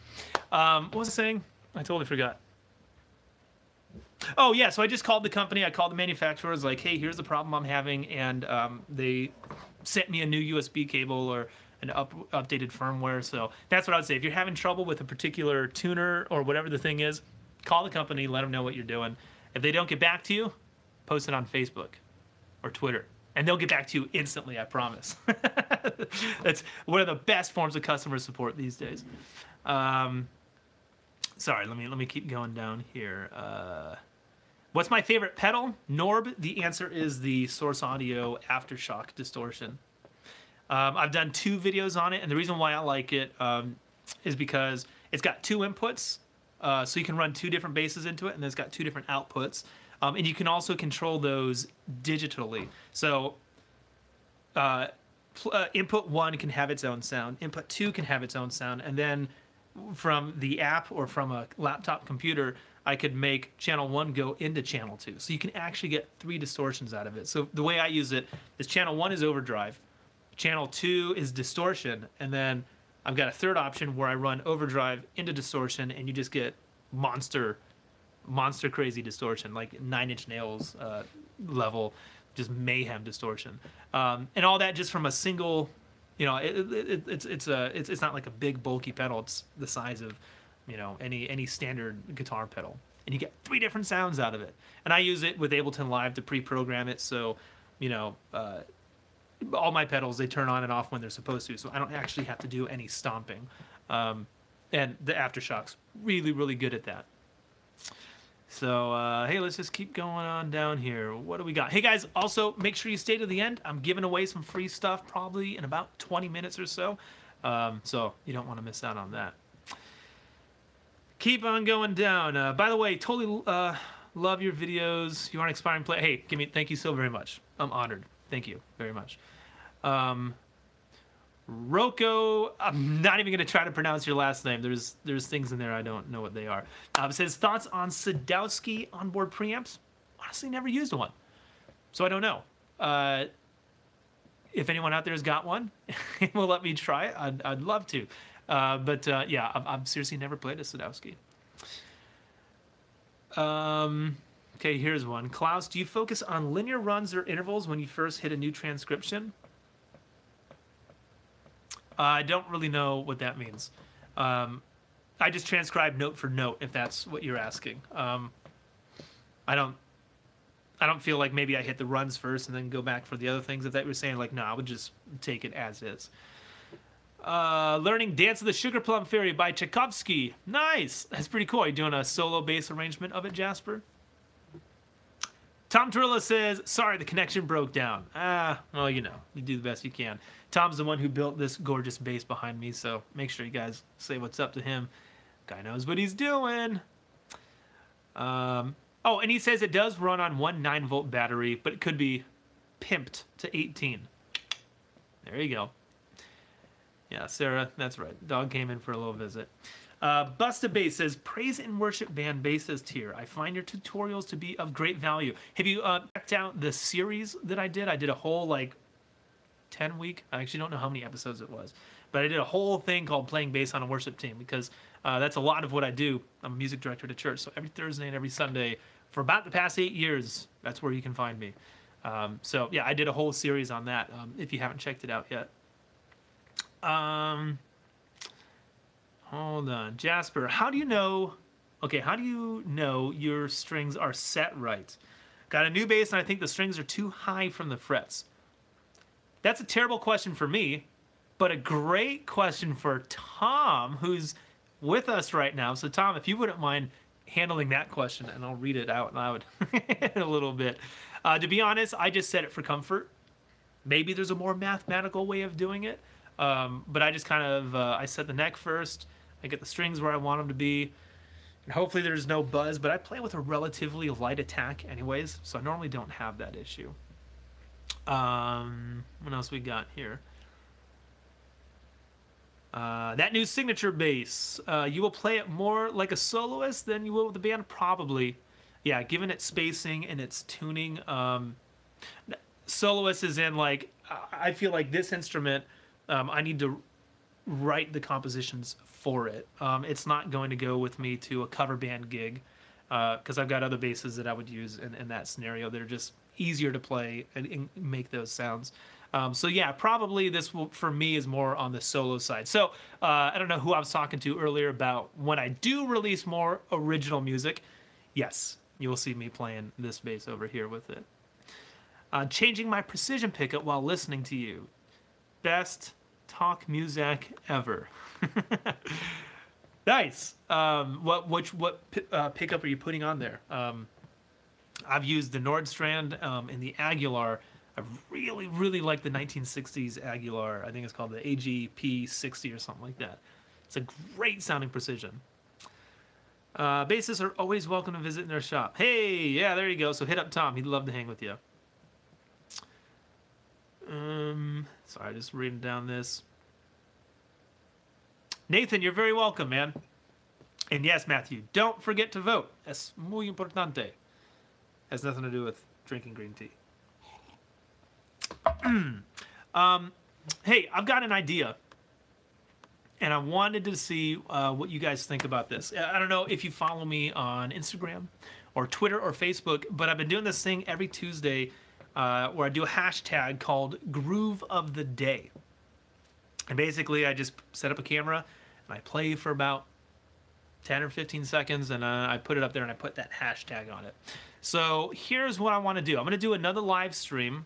What was I saying? I totally forgot. Oh, yeah, so I just called the company. I called the manufacturer. I was like, hey, here's the problem I'm having. And they sent me a new USB cable or an updated firmware. So that's what I would say. If you're having trouble with a particular tuner or whatever the thing is, call the company, let them know what you're doing. If they don't get back to you, post it on Facebook or Twitter. And they'll get back to you instantly, I promise. That's one of the best forms of customer support these days. Sorry, let me keep going down here. What's my favorite pedal? Norb. The answer is the Source Audio Aftershock Distortion. I've done 2 videos on it, and the reason why I like it is because it's got 2 inputs, so you can run 2 different basses into it, and it's got 2 different outputs. And you can also control those digitally. So input 1 can have its own sound, input 2 can have its own sound, and then from the app or from a laptop computer, I could make channel 1 go into channel 2. So you can actually get 3 distortions out of it. So the way I use it is channel 1 is overdrive, channel 2 is distortion, and then I've got a third option where I run overdrive into distortion, and you just get monster crazy distortion, like 9 Inch Nails level, just mayhem distortion, and all that just from a single. You know, it's not like a big bulky pedal. It's the size of, you know, any standard guitar pedal, and you get 3 different sounds out of it. And I use it with Ableton Live to pre-program it, so you know, all my pedals, they turn on and off when they're supposed to, so I don't actually have to do any stomping. And the Aftershock's really good at that. So, hey, let's just keep going on down here. What do we got? Hey, guys, also, make sure you stay to the end. I'm giving away some free stuff probably in about 20 minutes or so. So you don't want to miss out on that. Keep on going down. By the way, totally love your videos. You are an inspiring player. Hey, thank you so very much. I'm honored. Thank you very much. Rocco, I'm not even going to try to pronounce your last name. There's things in there I don't know what they are. It says, thoughts on Sadowski onboard preamps? Honestly, never used one. So I don't know. If anyone out there has got one and will let me try it, I'd love to. But yeah, I've seriously never played a Sadowski. Okay, here's one. Klaus, do you focus on linear runs or intervals when you first hit a new transcription? I don't really know what that means. I just transcribe note for note, if that's what you're asking. I don't feel like maybe I hit the runs first and then go back for the other things. If that you're saying, like, no, I would just take it as is. Learning Dance of the Sugar Plum Fairy by Tchaikovsky. Nice. That's pretty cool. Are you doing a solo bass arrangement of it, Jasper? Tom Torilla says, sorry, the connection broke down. Well, you know, you do the best you can. Tom's the one who built this gorgeous bass behind me, so make sure you guys say what's up to him. Guy knows what he's doing. Oh, and he says it does run on one 9-volt battery, but it could be pimped to 18. There you go. Yeah, Sarah, that's right. Dog came in for a little visit. Busta Bass says, praise and worship band bassist here. I find your tutorials to be of great value. Have you checked out the series that I did? I did a whole, like, 10-week, I actually don't know how many episodes it was, but I did a whole thing called Playing Bass on a Worship Team, because that's a lot of what I do. I'm a music director at a church, so every Thursday and every Sunday for about the past 8 years, that's where you can find me. So yeah, I did a whole series on that, if you haven't checked it out yet. Hold on, Jasper, how do you know your strings are set right? Got a new bass and I think the strings are too high from the frets. That's a terrible question for me, But a great question for Tom, who's with us right now. So Tom, if you wouldn't mind handling that question, and I'll read it out loud in a little bit. To be honest, I just said it for comfort. Maybe there's a more mathematical way of doing it, but I just kind of I set the neck first. I get the strings where I want them to be, and hopefully there's no buzz. But I play with a relatively light attack, anyways, so I normally don't have that issue. What else we got here? That new signature bass, you will play it more like a soloist than you will with the band? Probably. Yeah, given its spacing and its tuning. Soloist is in, like, I feel like this instrument, I need to write the compositions for it. It's not going to go with me to a cover band gig, because I've got other basses that I would use in that scenario. They're just easier to play and make those sounds. So yeah, probably this will, for me, is more on the solo side. So I don't know who I was talking to earlier about when I do release more original music. Yes, you will see me playing this bass over here with it. Changing my precision pickup while listening to you. Best talk music ever. Nice. What pickup are you putting on there? I've used the Nordstrand and the Aguilar. I really like the 1960s Aguilar. I think it's called the AGP 60 or something like that. It's a great sounding precision. Bassists are always welcome to visit in their shop. Hey, yeah, there you go. So hit up Tom. He'd love to hang with you. Sorry, just reading down this. Nathan, you're very welcome, man. And yes, Matthew, don't forget to vote. Es muy importante. Has nothing to do with drinking green tea. Hey, I've got an idea, and I wanted to see what you guys think about this. I don't know if you follow me on Instagram or Twitter or Facebook, but I've been doing this thing every Tuesday where I do a hashtag called Groove of the Day. And basically, I just set up a camera, and I play for about 10 or 15 seconds, and I put it up there, and I put that hashtag on it. So here's what I want to do. I'm going to do another live stream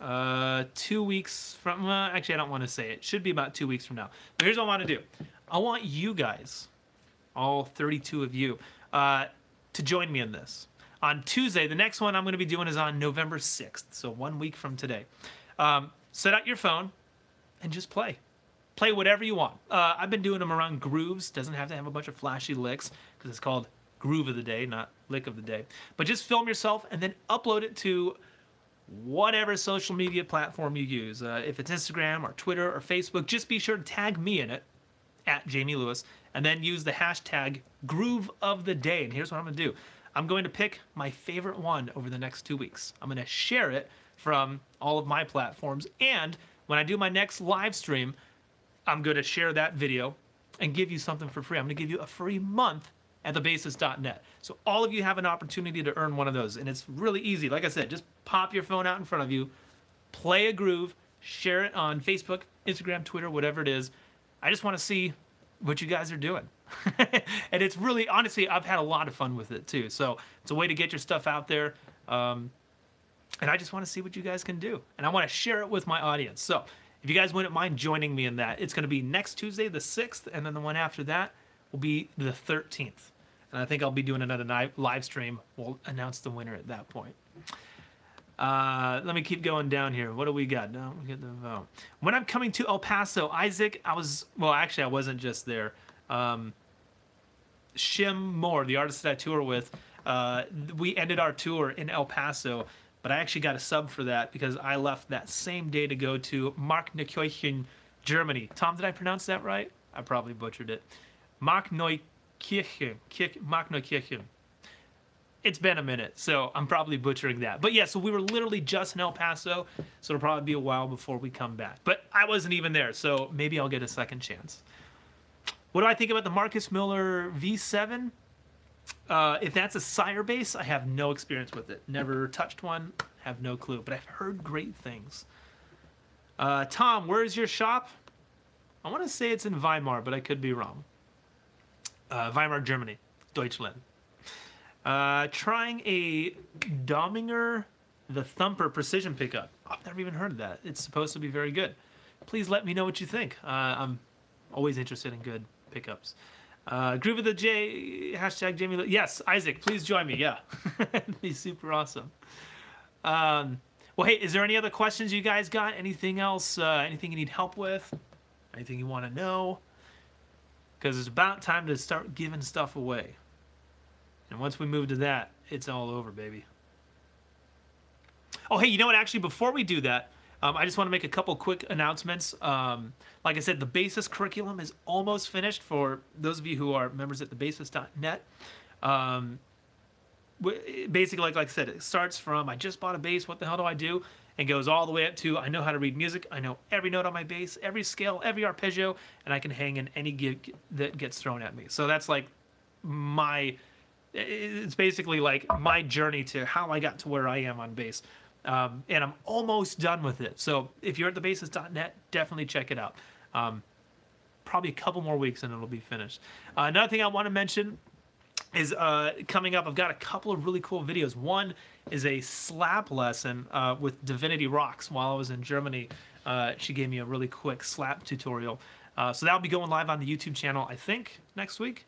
2 weeks from, actually I don't want to say it. It should be about 2 weeks from now. But here's what I want to do. I want you guys, all 32 of you, to join me in this. On Tuesday, the next one I'm going to be doing is on November 6th, so 1 week from today. Set out your phone and just play. Play whatever you want. I've been doing them around grooves. Doesn't have to have a bunch of flashy licks, because it's called Groove of the Day, not Lick of the Day. But just film yourself and then upload it to whatever social media platform you use. If it's Instagram or Twitter or Facebook, just be sure to tag me in it, at Jamie Lewis, and then use the hashtag Groove of the Day. And here's what I'm going to do. I'm going to pick my favorite one over the next 2 weeks. I'm going to share it from all of my platforms, and when I do my next live stream, I'm going to share that video and give you something for free. I'm going to give you a free month at thebassist.net. So all of you have an opportunity to earn one of those, and it's really easy. Like I said, just pop your phone out in front of you, play a groove, share it on Facebook, Instagram, Twitter, whatever it is. I just want to see what you guys are doing. And it's really, honestly, I've had a lot of fun with it too. So it's a way to get your stuff out there. And I just want to see what you guys can do. And I want to share it with my audience. So if you guys wouldn't mind joining me in that, it's going to be next Tuesday, the 6th, and then the one after that will be the 13th. And I think I'll be doing another live stream. We'll announce the winner at that point. Let me keep going down here. What do we got? No, we get the vote. When I'm coming to El Paso, Isaac, I wasn't just there. Shim Moore, the artist that I tour with, we ended our tour in El Paso, but I actually got a sub for that because I left that same day to go to Markneukirchen, Germany. Tom, did I pronounce that right? I probably butchered it. Markneukirchen. It's been a minute, so I'm probably butchering that. But yeah, so we were literally just in El Paso, so it'll probably be a while before we come back. But I wasn't even there, so maybe I'll get a second chance. What do I think about the Marcus Miller V7? If that's a Sire bass, I have no experience with it. Never touched one, have no clue, but I've heard great things. Tom, where's your shop? I want to say it's in Weimar, but I could be wrong. Weimar, Germany, Deutschland. Trying a Dominger the Thumper precision pickup. I've never even heard of that. It's supposed to be very good. please let me know what you think. I'm always interested in good pickups. Groove of the J, hashtag Jamie. Yes, Isaac, please join me. Yeah, it'd be super awesome. Well, hey, is there any other questions you guys got? Anything else? Anything you need help with? Anything you want to know? Because it's about time to start giving stuff away. And once we move to that, it's all over, baby. Oh, hey, you know what? Actually, before we do that, I just want to make a couple quick announcements. Like I said, the Bassist curriculum is almost finished for those of you who are members at thebassist.net. Basically, like I said, it starts from I just bought a bass, what the hell do I do? And goes all the way up to I know how to read music, I know every note on my bass, every scale, every arpeggio, and I can hang in any gig that gets thrown at me. So that's like it's basically like my journey to how I got to where I am on bass. And I'm almost done with it. So if you're at thebassist.net, definitely check it out. Probably a couple more weeks and it'll be finished. Another thing I want to mention is coming up. I've got a couple of really cool videos. One is a slap lesson with Divinity Rocks. While I was in Germany, she gave me a really quick slap tutorial. So that'll be going live on the YouTube channel, I think, next week.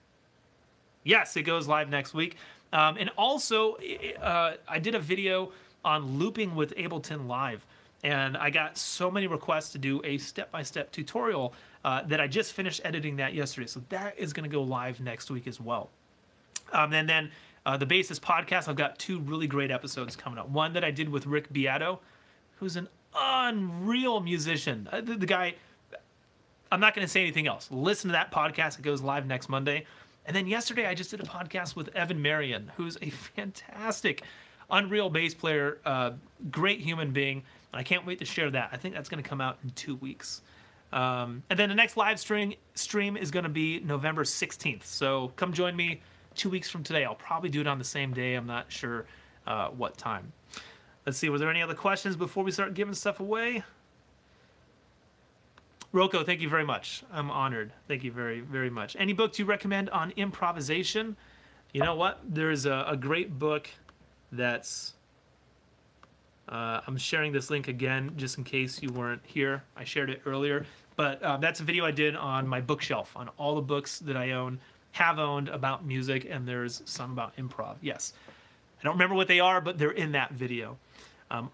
Yes, it goes live next week. And also, I did a video on looping with Ableton Live. And I got so many requests to do a step-by-step tutorial that I just finished editing that yesterday. So that is going to go live next week as well. And then the Bassist podcast, I've got 2 really great episodes coming up. One that I did with Rick Beato, who's an unreal musician. The guy, I'm not going to say anything else. Listen to that podcast. It goes live next Monday. And then yesterday, I just did a podcast with Evan Marion, who's a fantastic, unreal bass player, great human being. And I can't wait to share that. I think that's going to come out in 2 weeks. And then the next live stream is going to be November 16th. So come join me 2 weeks from today. I'll probably do it on the same day. I'm not sure what time. Let's see. Was there any other questions before we start giving stuff away? Rocco, thank you very much. I'm honored. Thank you very, very much. Any books you recommend on improvisation? You know what? There's a great book that's... I'm sharing this link again just in case you weren't here. I shared it earlier. But that's a video I did on my bookshelf, on all the books that I have owned about music, and there's some about improv. Yes. I don't remember what they are, but they're in that video.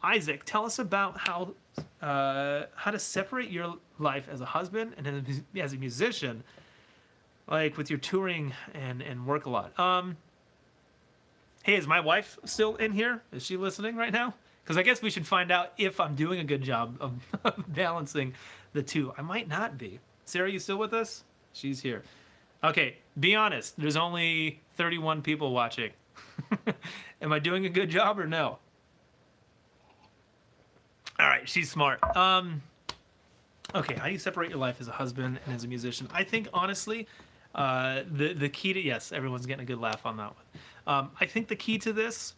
Isaac, tell us about how to separate your life as a husband and as a musician, like with your touring and work a lot. Hey, is my wife still in here? Is she listening right now? Because I guess we should find out if I'm doing a good job of balancing the two. I might not be. Sarah, you still with us? She's here. Okay, be honest. There's only 31 people watching. Am I doing a good job or no? All right, she's smart. Okay, how do you separate your life as a husband and as a musician? I think, honestly, the key to... Yes, everyone's getting a good laugh on that one. I think the key to this...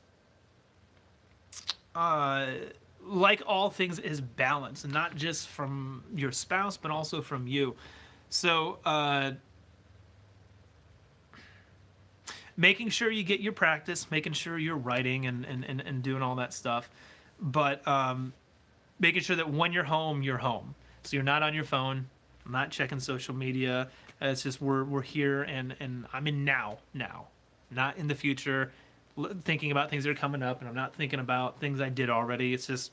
like all things, is balance, and not just from your spouse, but also from you. So, making sure you get your practice, making sure you're writing and doing all that stuff, but making sure that when you're home, you're home. So you're not on your phone, not checking social media. It's just we're here, and I'm in now, not in the future, thinking about things that are coming up, and I'm not thinking about things I did already. It's just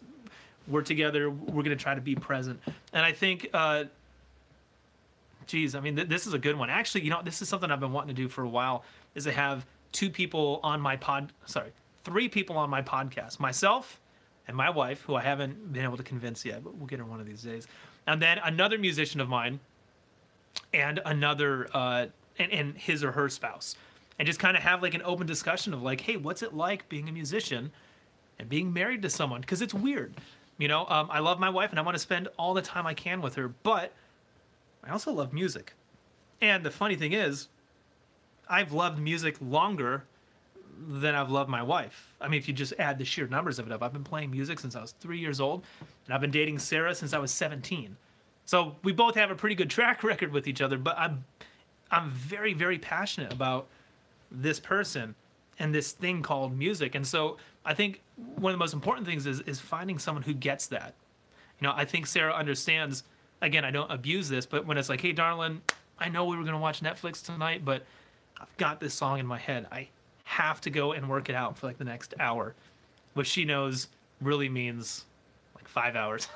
we're together. We're going to try to be present. And I think, geez, I mean, this is a good one. Actually, you know, this is something I've been wanting to do for a while, is to have 3 people on my podcast. Myself and my wife, who I haven't been able to convince yet, but we'll get her one of these days. And then another musician of mine and another, and his or her spouse. And just kind of have like an open discussion of like, hey, what's it like being a musician and being married to someone? Because it's weird. You know, I love my wife and I want to spend all the time I can with her, but I also love music. And the funny thing is, I've loved music longer than I've loved my wife. I mean, if you just add the sheer numbers of it up, I've been playing music since I was 3 years old, and I've been dating Sarah since I was 17. So we both have a pretty good track record with each other, but I'm very, very passionate about this person and this thing called music. And so I think one of the most important things is finding someone who gets that. You know, I think Sarah understands again, I don't abuse this, but when it's like, hey, darling, I know we were going to watch Netflix tonight, but I've got this song in my head. I have to go and work it out for like the next hour, which she knows really means like 5 hours.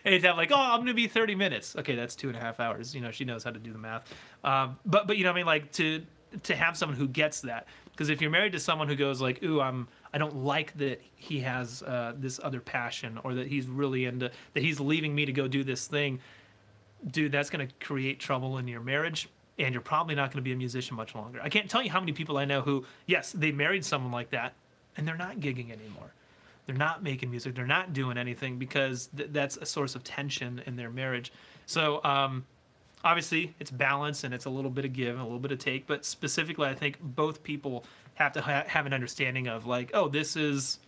Anytime like, oh, I'm going to be 30 minutes. Okay, that's 2.5 hours. You know, she knows how to do the math. But you know what I mean? Like to have someone who gets that. Because if you're married to someone who goes like, ooh, I don't like that he has this other passion, or that he's really into, that he's leaving me to go do this thing, dude, that's going to create trouble in your marriage, and you're probably not going to be a musician much longer. I can't tell you how many people I know who, yes, they married someone like that, and they're not gigging anymore. They're not making music. They're not doing anything because that's a source of tension in their marriage. So, obviously, it's balance, and it's a little bit of give and a little bit of take. But specifically, I think both people have to have an understanding of like, oh, this is,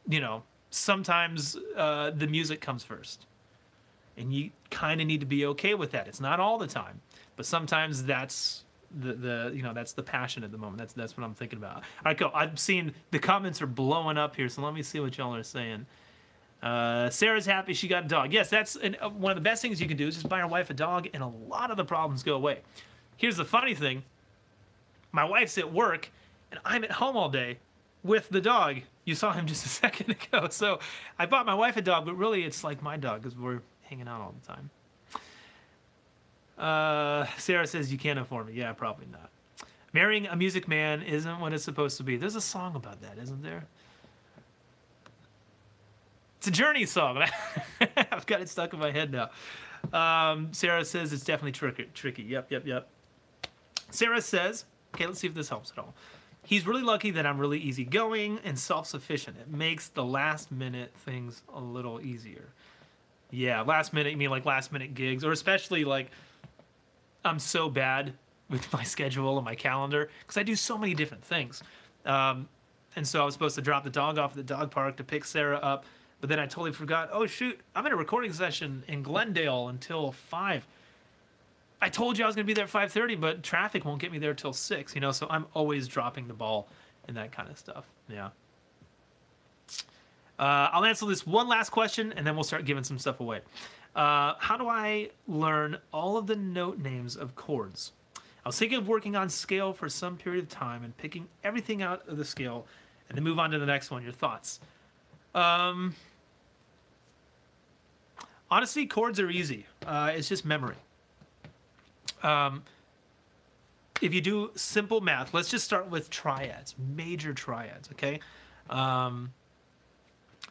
you know, sometimes the music comes first. And you kind of need to be okay with that. It's not all the time, but sometimes that's the you know, that's the passion at the moment. That's what I'm thinking about. All right, go. I've seen the comments are blowing up here, so let me see what y'all are saying. Sarah's happy she got a dog. Yes, that's one of the best things you can do is just buy your wife a dog, and a lot of the problems go away. Here's the funny thing: my wife's at work, and I'm at home all day with the dog. You saw him just a second ago. So I bought my wife a dog, but really it's like my dog because we're hanging out all the time. Sarah says you can't afford me. Yeah, probably not. Marrying a music man isn't what it's supposed to be. There's a song about that, isn't there? It's a Journey song. I've got it stuck in my head now. Sarah says it's definitely tricky. Yep. Sarah says, okay, let's see if this helps at all. He's really lucky that I'm really easygoing and self-sufficient. It makes the last minute things a little easier. Yeah, last minute, you mean like last minute gigs, or especially like I'm so bad with my schedule and my calendar because I do so many different things. And so I was supposed to drop the dog off at the dog park to pick Sarah up, but then I totally forgot, oh shoot, I'm in a recording session in Glendale until 5. I told you I was going to be there at 5:30, but traffic won't get me there till 6, you know, so I'm always dropping the ball and that kind of stuff. Yeah. I'll answer this one last question, and then we'll start giving some stuff away. How do I learn all of the note names of chords? I was thinking of working on scale for some period of time and picking everything out of the scale and then move on to the next one. Your thoughts? Honestly, chords are easy. It's just memory. If you do simple math, let's just start with triads, major triads, okay?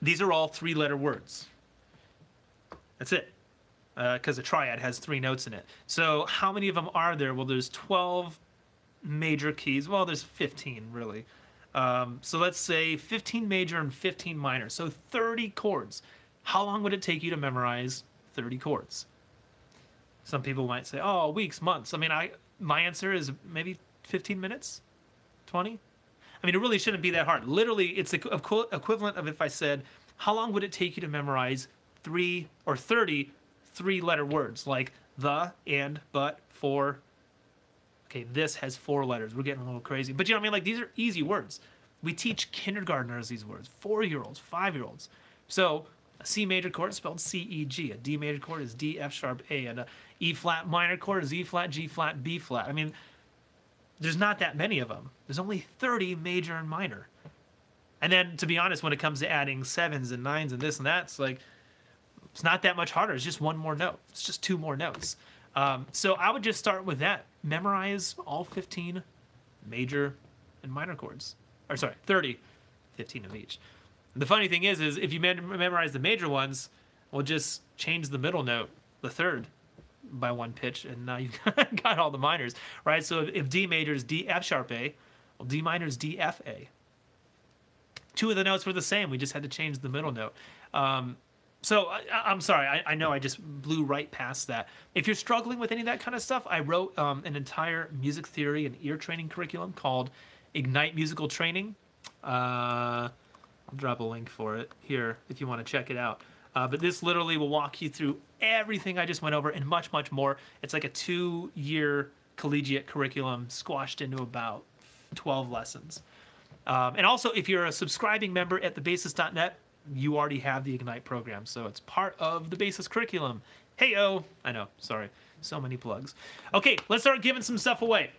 These are all 3-letter words. That's it. Because a triad has 3 notes in it. So how many of them are there? Well, there's 12 major keys. Well, there's 15, really. So let's say 15 major and 15 minor. So 30 chords. How long would it take you to memorize 30 chords? Some people might say, oh, weeks, months. I mean, my answer is maybe 15 minutes, 20. I mean, it really shouldn't be that hard. Literally, it's the equivalent of if I said, how long would it take you to memorize 3 or 30 3-letter words like the, and, but, for. Okay, this has 4 letters. We're getting a little crazy. But you know what I mean? Like, these are easy words. We teach kindergartners these words, 4-year-olds, 5-year-olds. So a C major chord is spelled C-E-G. A D major chord is D, F sharp, A. And a E flat minor chord is E flat, G flat, B flat. I mean, there's not that many of them. There's only 30 major and minor. And then, to be honest, when it comes to adding 7s and 9s and this and that, it's like, it's not that much harder. It's just 1 more note. It's just 2 more notes. So I would just start with that. Memorize all 15 major and minor chords. Or sorry, 30, 15 of each. The funny thing is if you memorize the major ones, we'll just change the middle note, the 3rd, by 1 pitch, and now you've got all the minors, right? So if D major is D, F sharp, A, well, D minor is D, F, A. 2 of the notes were the same. We just had to change the middle note. So I'm sorry, I know I just blew right past that. If you're struggling with any of that kind of stuff, I wrote an entire music theory and ear training curriculum called Ignite Musical Training. I'll drop a link for it here if you want to check it out. But this literally will walk you through everything I just went over and much, much more. It's like a 2-year collegiate curriculum squashed into about 12 lessons. And also, if you're a subscribing member at thebassist.net, you already have the Ignite program, so it's part of the Bassist curriculum. Hey-oh! I know, sorry. So many plugs. Okay, let's start giving some stuff away.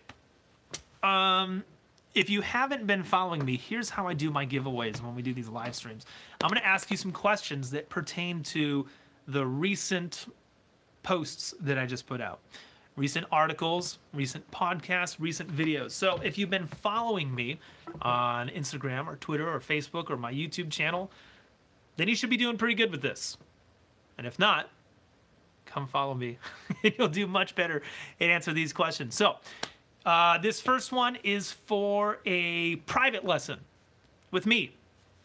If you haven't been following me, here's how I do my giveaways when we do these live streams. I'm going to ask you some questions that pertain to the recent posts that I just put out. Recent articles, recent podcasts, recent videos. So if you've been following me on Instagram or Twitter or Facebook or my YouTube channel, then you should be doing pretty good with this. And if not, come follow me. You'll do much better and answer these questions. So this first one is for a private lesson with me.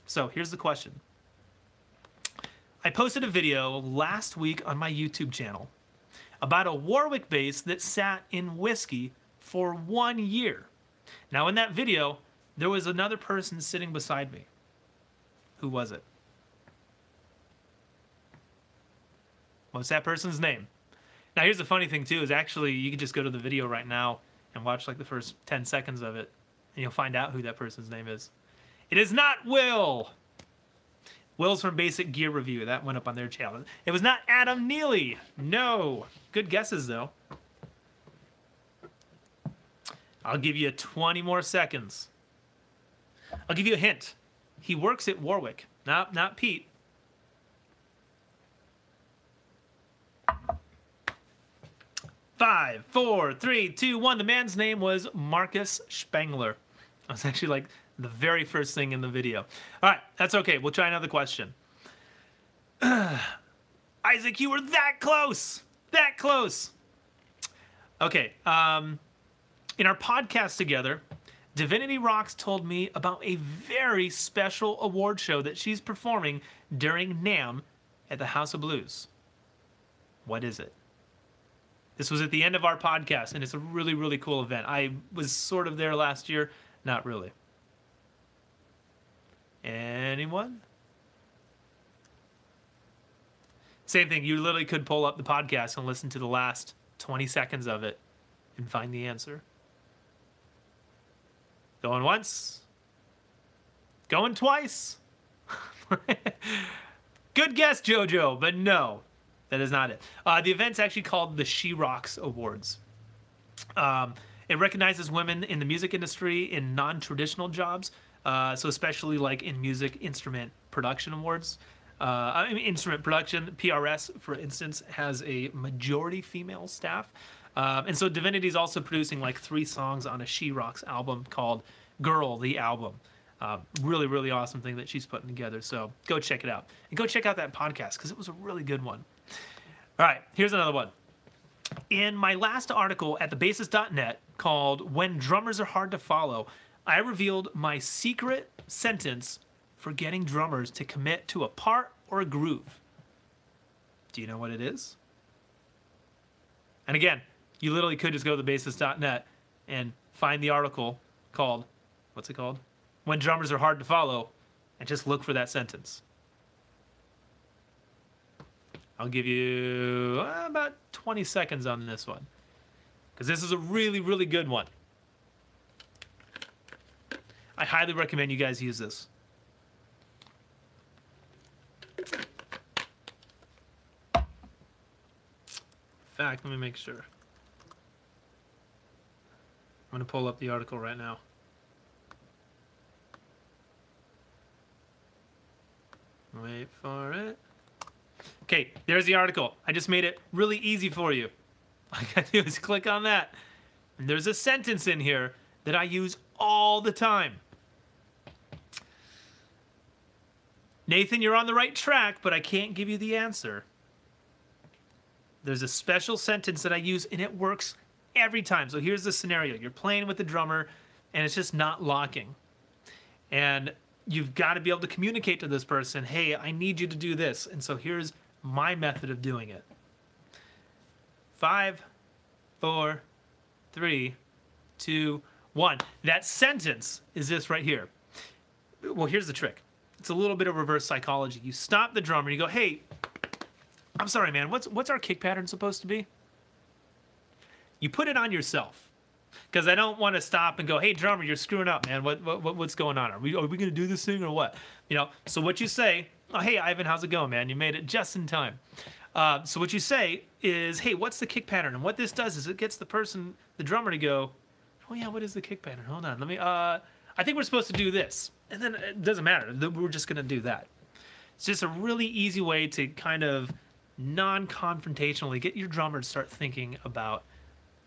So here's the question. I posted a video last week on my YouTube channel about a Warwick bass that sat in whiskey for 1 year. Now in that video, there was another person sitting beside me. Who was it? What's that person's name? Now here's the funny thing too, is actually you can just go to the video right now and watch like the first 10 seconds of it, and you'll find out who that person's name is. It is not Will! Will's from Basic Gear Review. That went up on their channel. It was not Adam Neely. No. Good guesses, though. I'll give you 20 more seconds. I'll give you a hint. He works at Warwick. Not Pete. Five, four, three, two, one. The man's name was Marcus Spengler. That was actually like the very first thing in the video. All right, that's okay. We'll try another question. Isaac, you were that close. That close. Okay. In our podcast together, Divinity Rocks told me about a very special award show that she's performing during NAMM at the House of Blues. What is it? This was at the end of our podcast, and it's a really, really cool event. I was sort of there last year. Not really. Anyone? Same thing. You literally could pull up the podcast and listen to the last 20 seconds of it and find the answer. Going once. Going twice. Good guess, JoJo, but no. That is not it. The event's actually called the She Rocks Awards. It recognizes women in the music industry in non-traditional jobs, so especially like in music instrument production awards. Instrument production, PRS, for instance, has a majority female staff. And so Divinity's also producing like 3 songs on a She Rocks album called Girl, the Album. Really, really awesome thing that she's putting together. So go check it out. And go check out that podcast because it was a really good one. All right, here's another one. In my last article at thebassist.net called When Drummers Are Hard to Follow, I revealed my secret sentence for getting drummers to commit to a part or a groove. Do you know what it is? And again, you literally could just go to thebassist.net and find the article called, what's it called? When Drummers Are Hard to Follow, and just look for that sentence. I'll give you about 20 seconds on this one, because this is a really, really good one. I highly recommend you guys use this. In fact, let me make sure. I'm going to pull up the article right now. Wait for it. Okay, there's the article. I just made it really easy for you. All I gotta do is click on that. And there's a sentence in here that I use all the time. Nathan, you're on the right track, but I can't give you the answer. There's a special sentence that I use, and it works every time. So here's the scenario. You're playing with the drummer, and it's just not locking. And you've got to be able to communicate to this person, hey, I need you to do this. And so here's my method of doing it. 5, 4, 3, 2, 1. That sentence is this right here. Well, here's the trick. It's a little bit of reverse psychology. You stop the drummer and you go, hey, I'm sorry, man, what's our kick pattern supposed to be? You put it on yourself. Because I don't want to stop and go, hey, drummer, you're screwing up, man. What's going on? Are we going to do this thing or what? You know, so what you say Oh, hey, Ivan, how's it going, man? You made it just in time. So what you say is, hey, what's the kick pattern? And what this does is it gets the drummer to go, oh yeah, what is the kick pattern? Hold on, let me, I think we're supposed to do this. And then it doesn't matter, we're just gonna do that. It's just a really easy way to kind of non-confrontationally get your drummer to start thinking about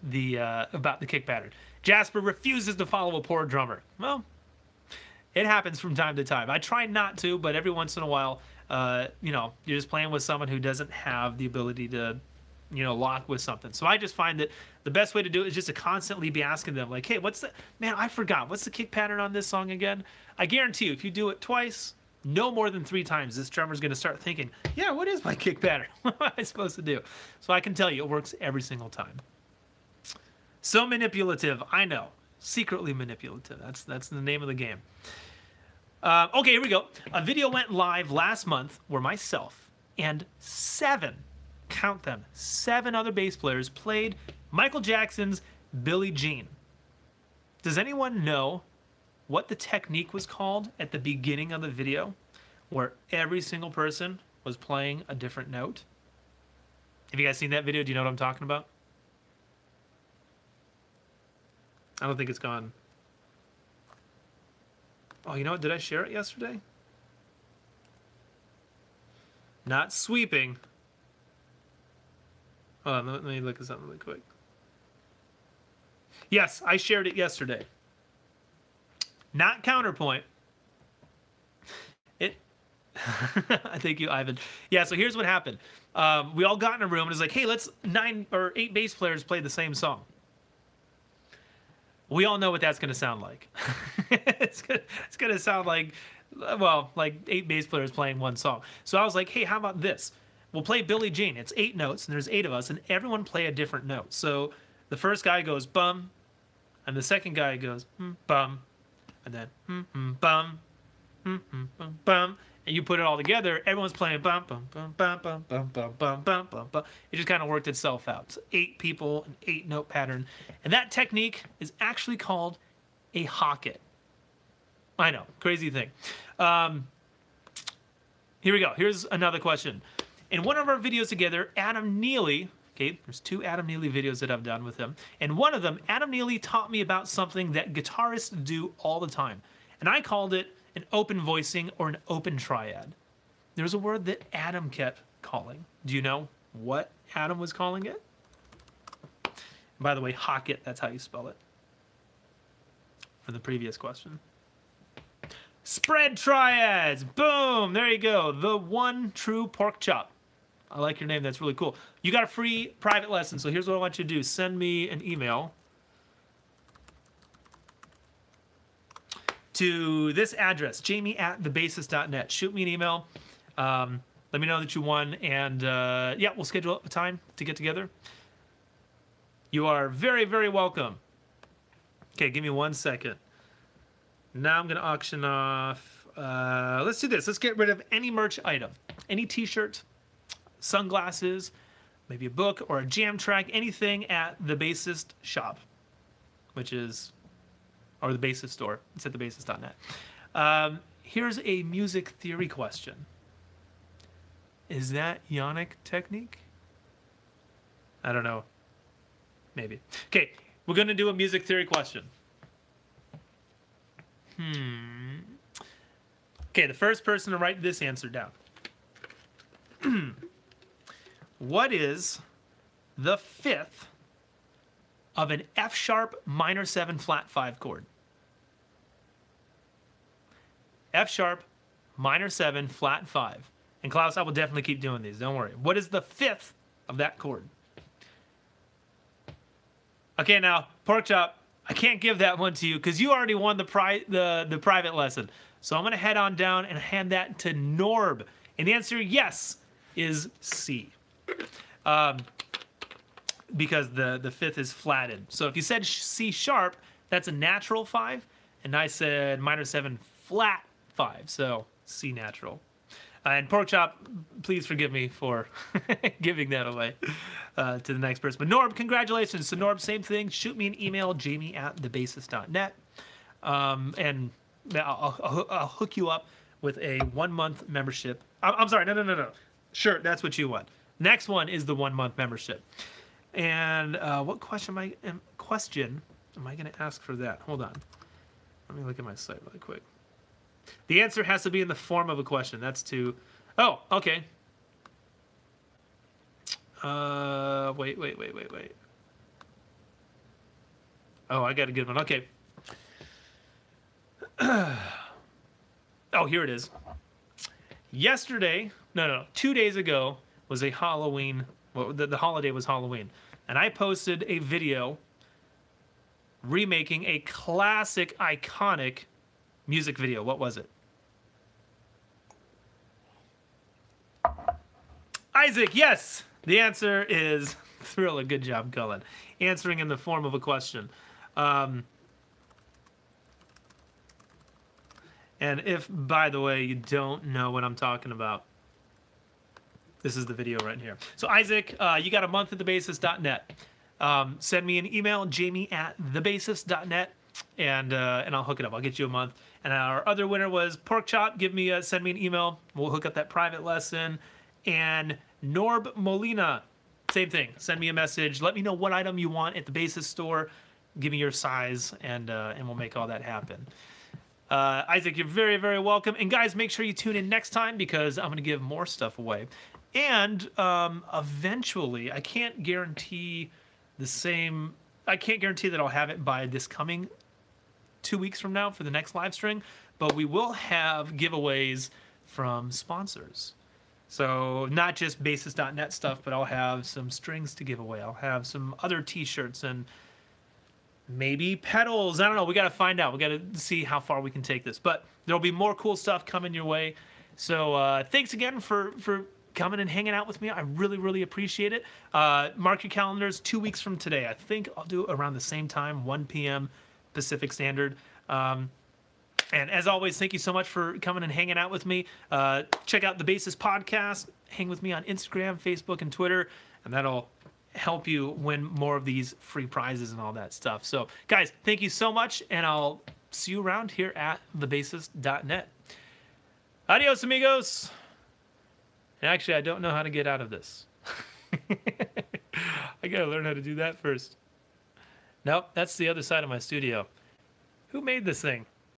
the kick pattern. Jasper refuses to follow a poor drummer. Well, it happens from time to time. I try not to, but every once in a while, you know, you're just playing with someone who doesn't have the ability to, you know, lock with something. So I just find that the best way to do it is just to constantly be asking them, like, hey, what's the, man, I forgot, what's the kick pattern on this song again? I guarantee you, if you do it twice, no more than 3 times, this drummer's going to start thinking, yeah, what is my kick pattern? What am I supposed to do? So I can tell you, it works every single time. So manipulative, I know. Secretly manipulative. That's the name of the game. Okay, here we go. A video went live last month where myself and 7, count them, 7 other bass players played Michael Jackson's Billie Jean. Does anyone know what the technique was called at the beginning of the video where every single person was playing a different note? Have you guys seen that video? Do you know what I'm talking about? I don't think it's gone. Oh, you know what? Did I share it yesterday? Not sweeping. Hold on, let me look at something really quick. Yes, I shared it yesterday. Not counterpoint. It. Thank you, Ivan. Yeah, so here's what happened. We all got in a room and it's like, hey, let's 9 or 8 bass players play the same song. We all know what that's going to sound like. It's going to sound like, well, like 8 bass players playing one song. So I was like, hey, how about this? We'll play Billie Jean. It's 8 notes, and there's 8 of us, and everyone play a different note. So the first guy goes bum, and the second guy goes bum, and then bum, bum, and you put it all together. Everyone's playing bum, bum, bum, bum, bum, bum, bum, bum, bum, bum, bum. It just kind of worked itself out. So 8 people, an 8 note pattern, and that technique is actually called a hocket. I know, crazy thing. Here we go. Here's another question. In one of our videos together, Adam Neely, okay, there's 2 Adam Neely videos that I've done with him, and one of them, Adam Neely taught me about something that guitarists do all the time, and I called it an open voicing or an open triad. There's a word that Adam kept calling. Do you know what Adam was calling it? And by the way, hocket, that's how you spell it. For the previous question. Spread triads. Boom. There you go. The one true pork chop. I like your name. That's really cool. You got a free private lesson. So here's what I want you to do. Send me an email to this address, jamie@thebassist.net. Shoot me an email. Let me know that you won. And yeah, we'll schedule a time to get together. You are very, very welcome. Okay, give me 1 second. Now I'm going to auction off. Let's do this. Let's get rid of any merch item. Any t-shirt, sunglasses, maybe a book or a jam track, anything at the Bassist shop, which is, or the Bassist store. It's at thebassist.net. Here's a music theory question. Is that Yannick technique? I don't know. Maybe. Okay, we're going to do a music theory question. Okay, the first person to write this answer down. What is the 5th of an F sharp minor 7 flat 5 chord? F sharp minor 7 flat 5. And Klaus, I will definitely keep doing these. Don't worry. What is the 5th of that chord? Okay, now, pork chop, I can't give that one to you because you already won the private lesson. So I'm going to head on down and hand that to Norb. And the answer, yes, is C. Because the 5th is flatted. So if you said C sharp, that's a natural 5. And I said minor 7 flat 5. So C natural. And pork chop, please forgive me for giving that away to the next person. But Norb, congratulations. So Norb, same thing. Shoot me an email, jamie@thebassist.net. And I'll hook you up with a 1-month membership. I'm sorry, no. Sure, that's what you want. Next one is the 1-month membership. And what question am I going to ask for that? Hold on. Let me look at my site really quick. The answer has to be in the form of a question. That's to... Oh, okay. Wait. Oh, I got a good one. Okay. Oh, here it is. Yesterday, no, 2 days ago was a Halloween. Well, the holiday was Halloween, and I posted a video remaking a classic, iconic music video. What was it? Isaac, yes. The answer is Thriller. Good job, Cullen. Answering in the form of a question. And if, by the way, you don't know what I'm talking about, this is the video right here. So Isaac, you got a month at thebassist.net. Send me an email, jamie@thebassist.net, and I'll hook it up. I'll get you a month. And our other winner was Pork Chop. Send me an email. We'll hook up that private lesson. And Norb Molina, same thing. Send me a message. Let me know what item you want at the Bassist store. Give me your size, and we'll make all that happen. Isaac, you're very, very welcome. And guys, make sure you tune in next time because I'm going to give more stuff away. And eventually, I can't guarantee that I'll have it by this coming 2 weeks from now for the next live stream, but we will have giveaways from sponsors. So not just Bassist.net stuff, but I'll have some strings to give away. I'll have some other t-shirts and maybe pedals. I don't know. We got to find out. We got to see how far we can take this. But there'll be more cool stuff coming your way. So thanks again for coming and hanging out with me. I really, really appreciate it. Mark your calendars 2 weeks from today. I think I'll do it around the same time, 1 p.m. Pacific Standard. And as always, thank you so much for coming and hanging out with me. Check out the Bassist podcast. Hang with me on Instagram, Facebook, and Twitter. And that'll help you win more of these free prizes and all that stuff. So, guys, thank you so much. And I'll see you around here at thebassist.net. Adios, amigos. And actually, I don't know how to get out of this. I got to learn how to do that first. Nope, that's the other side of my studio. Who made this thing?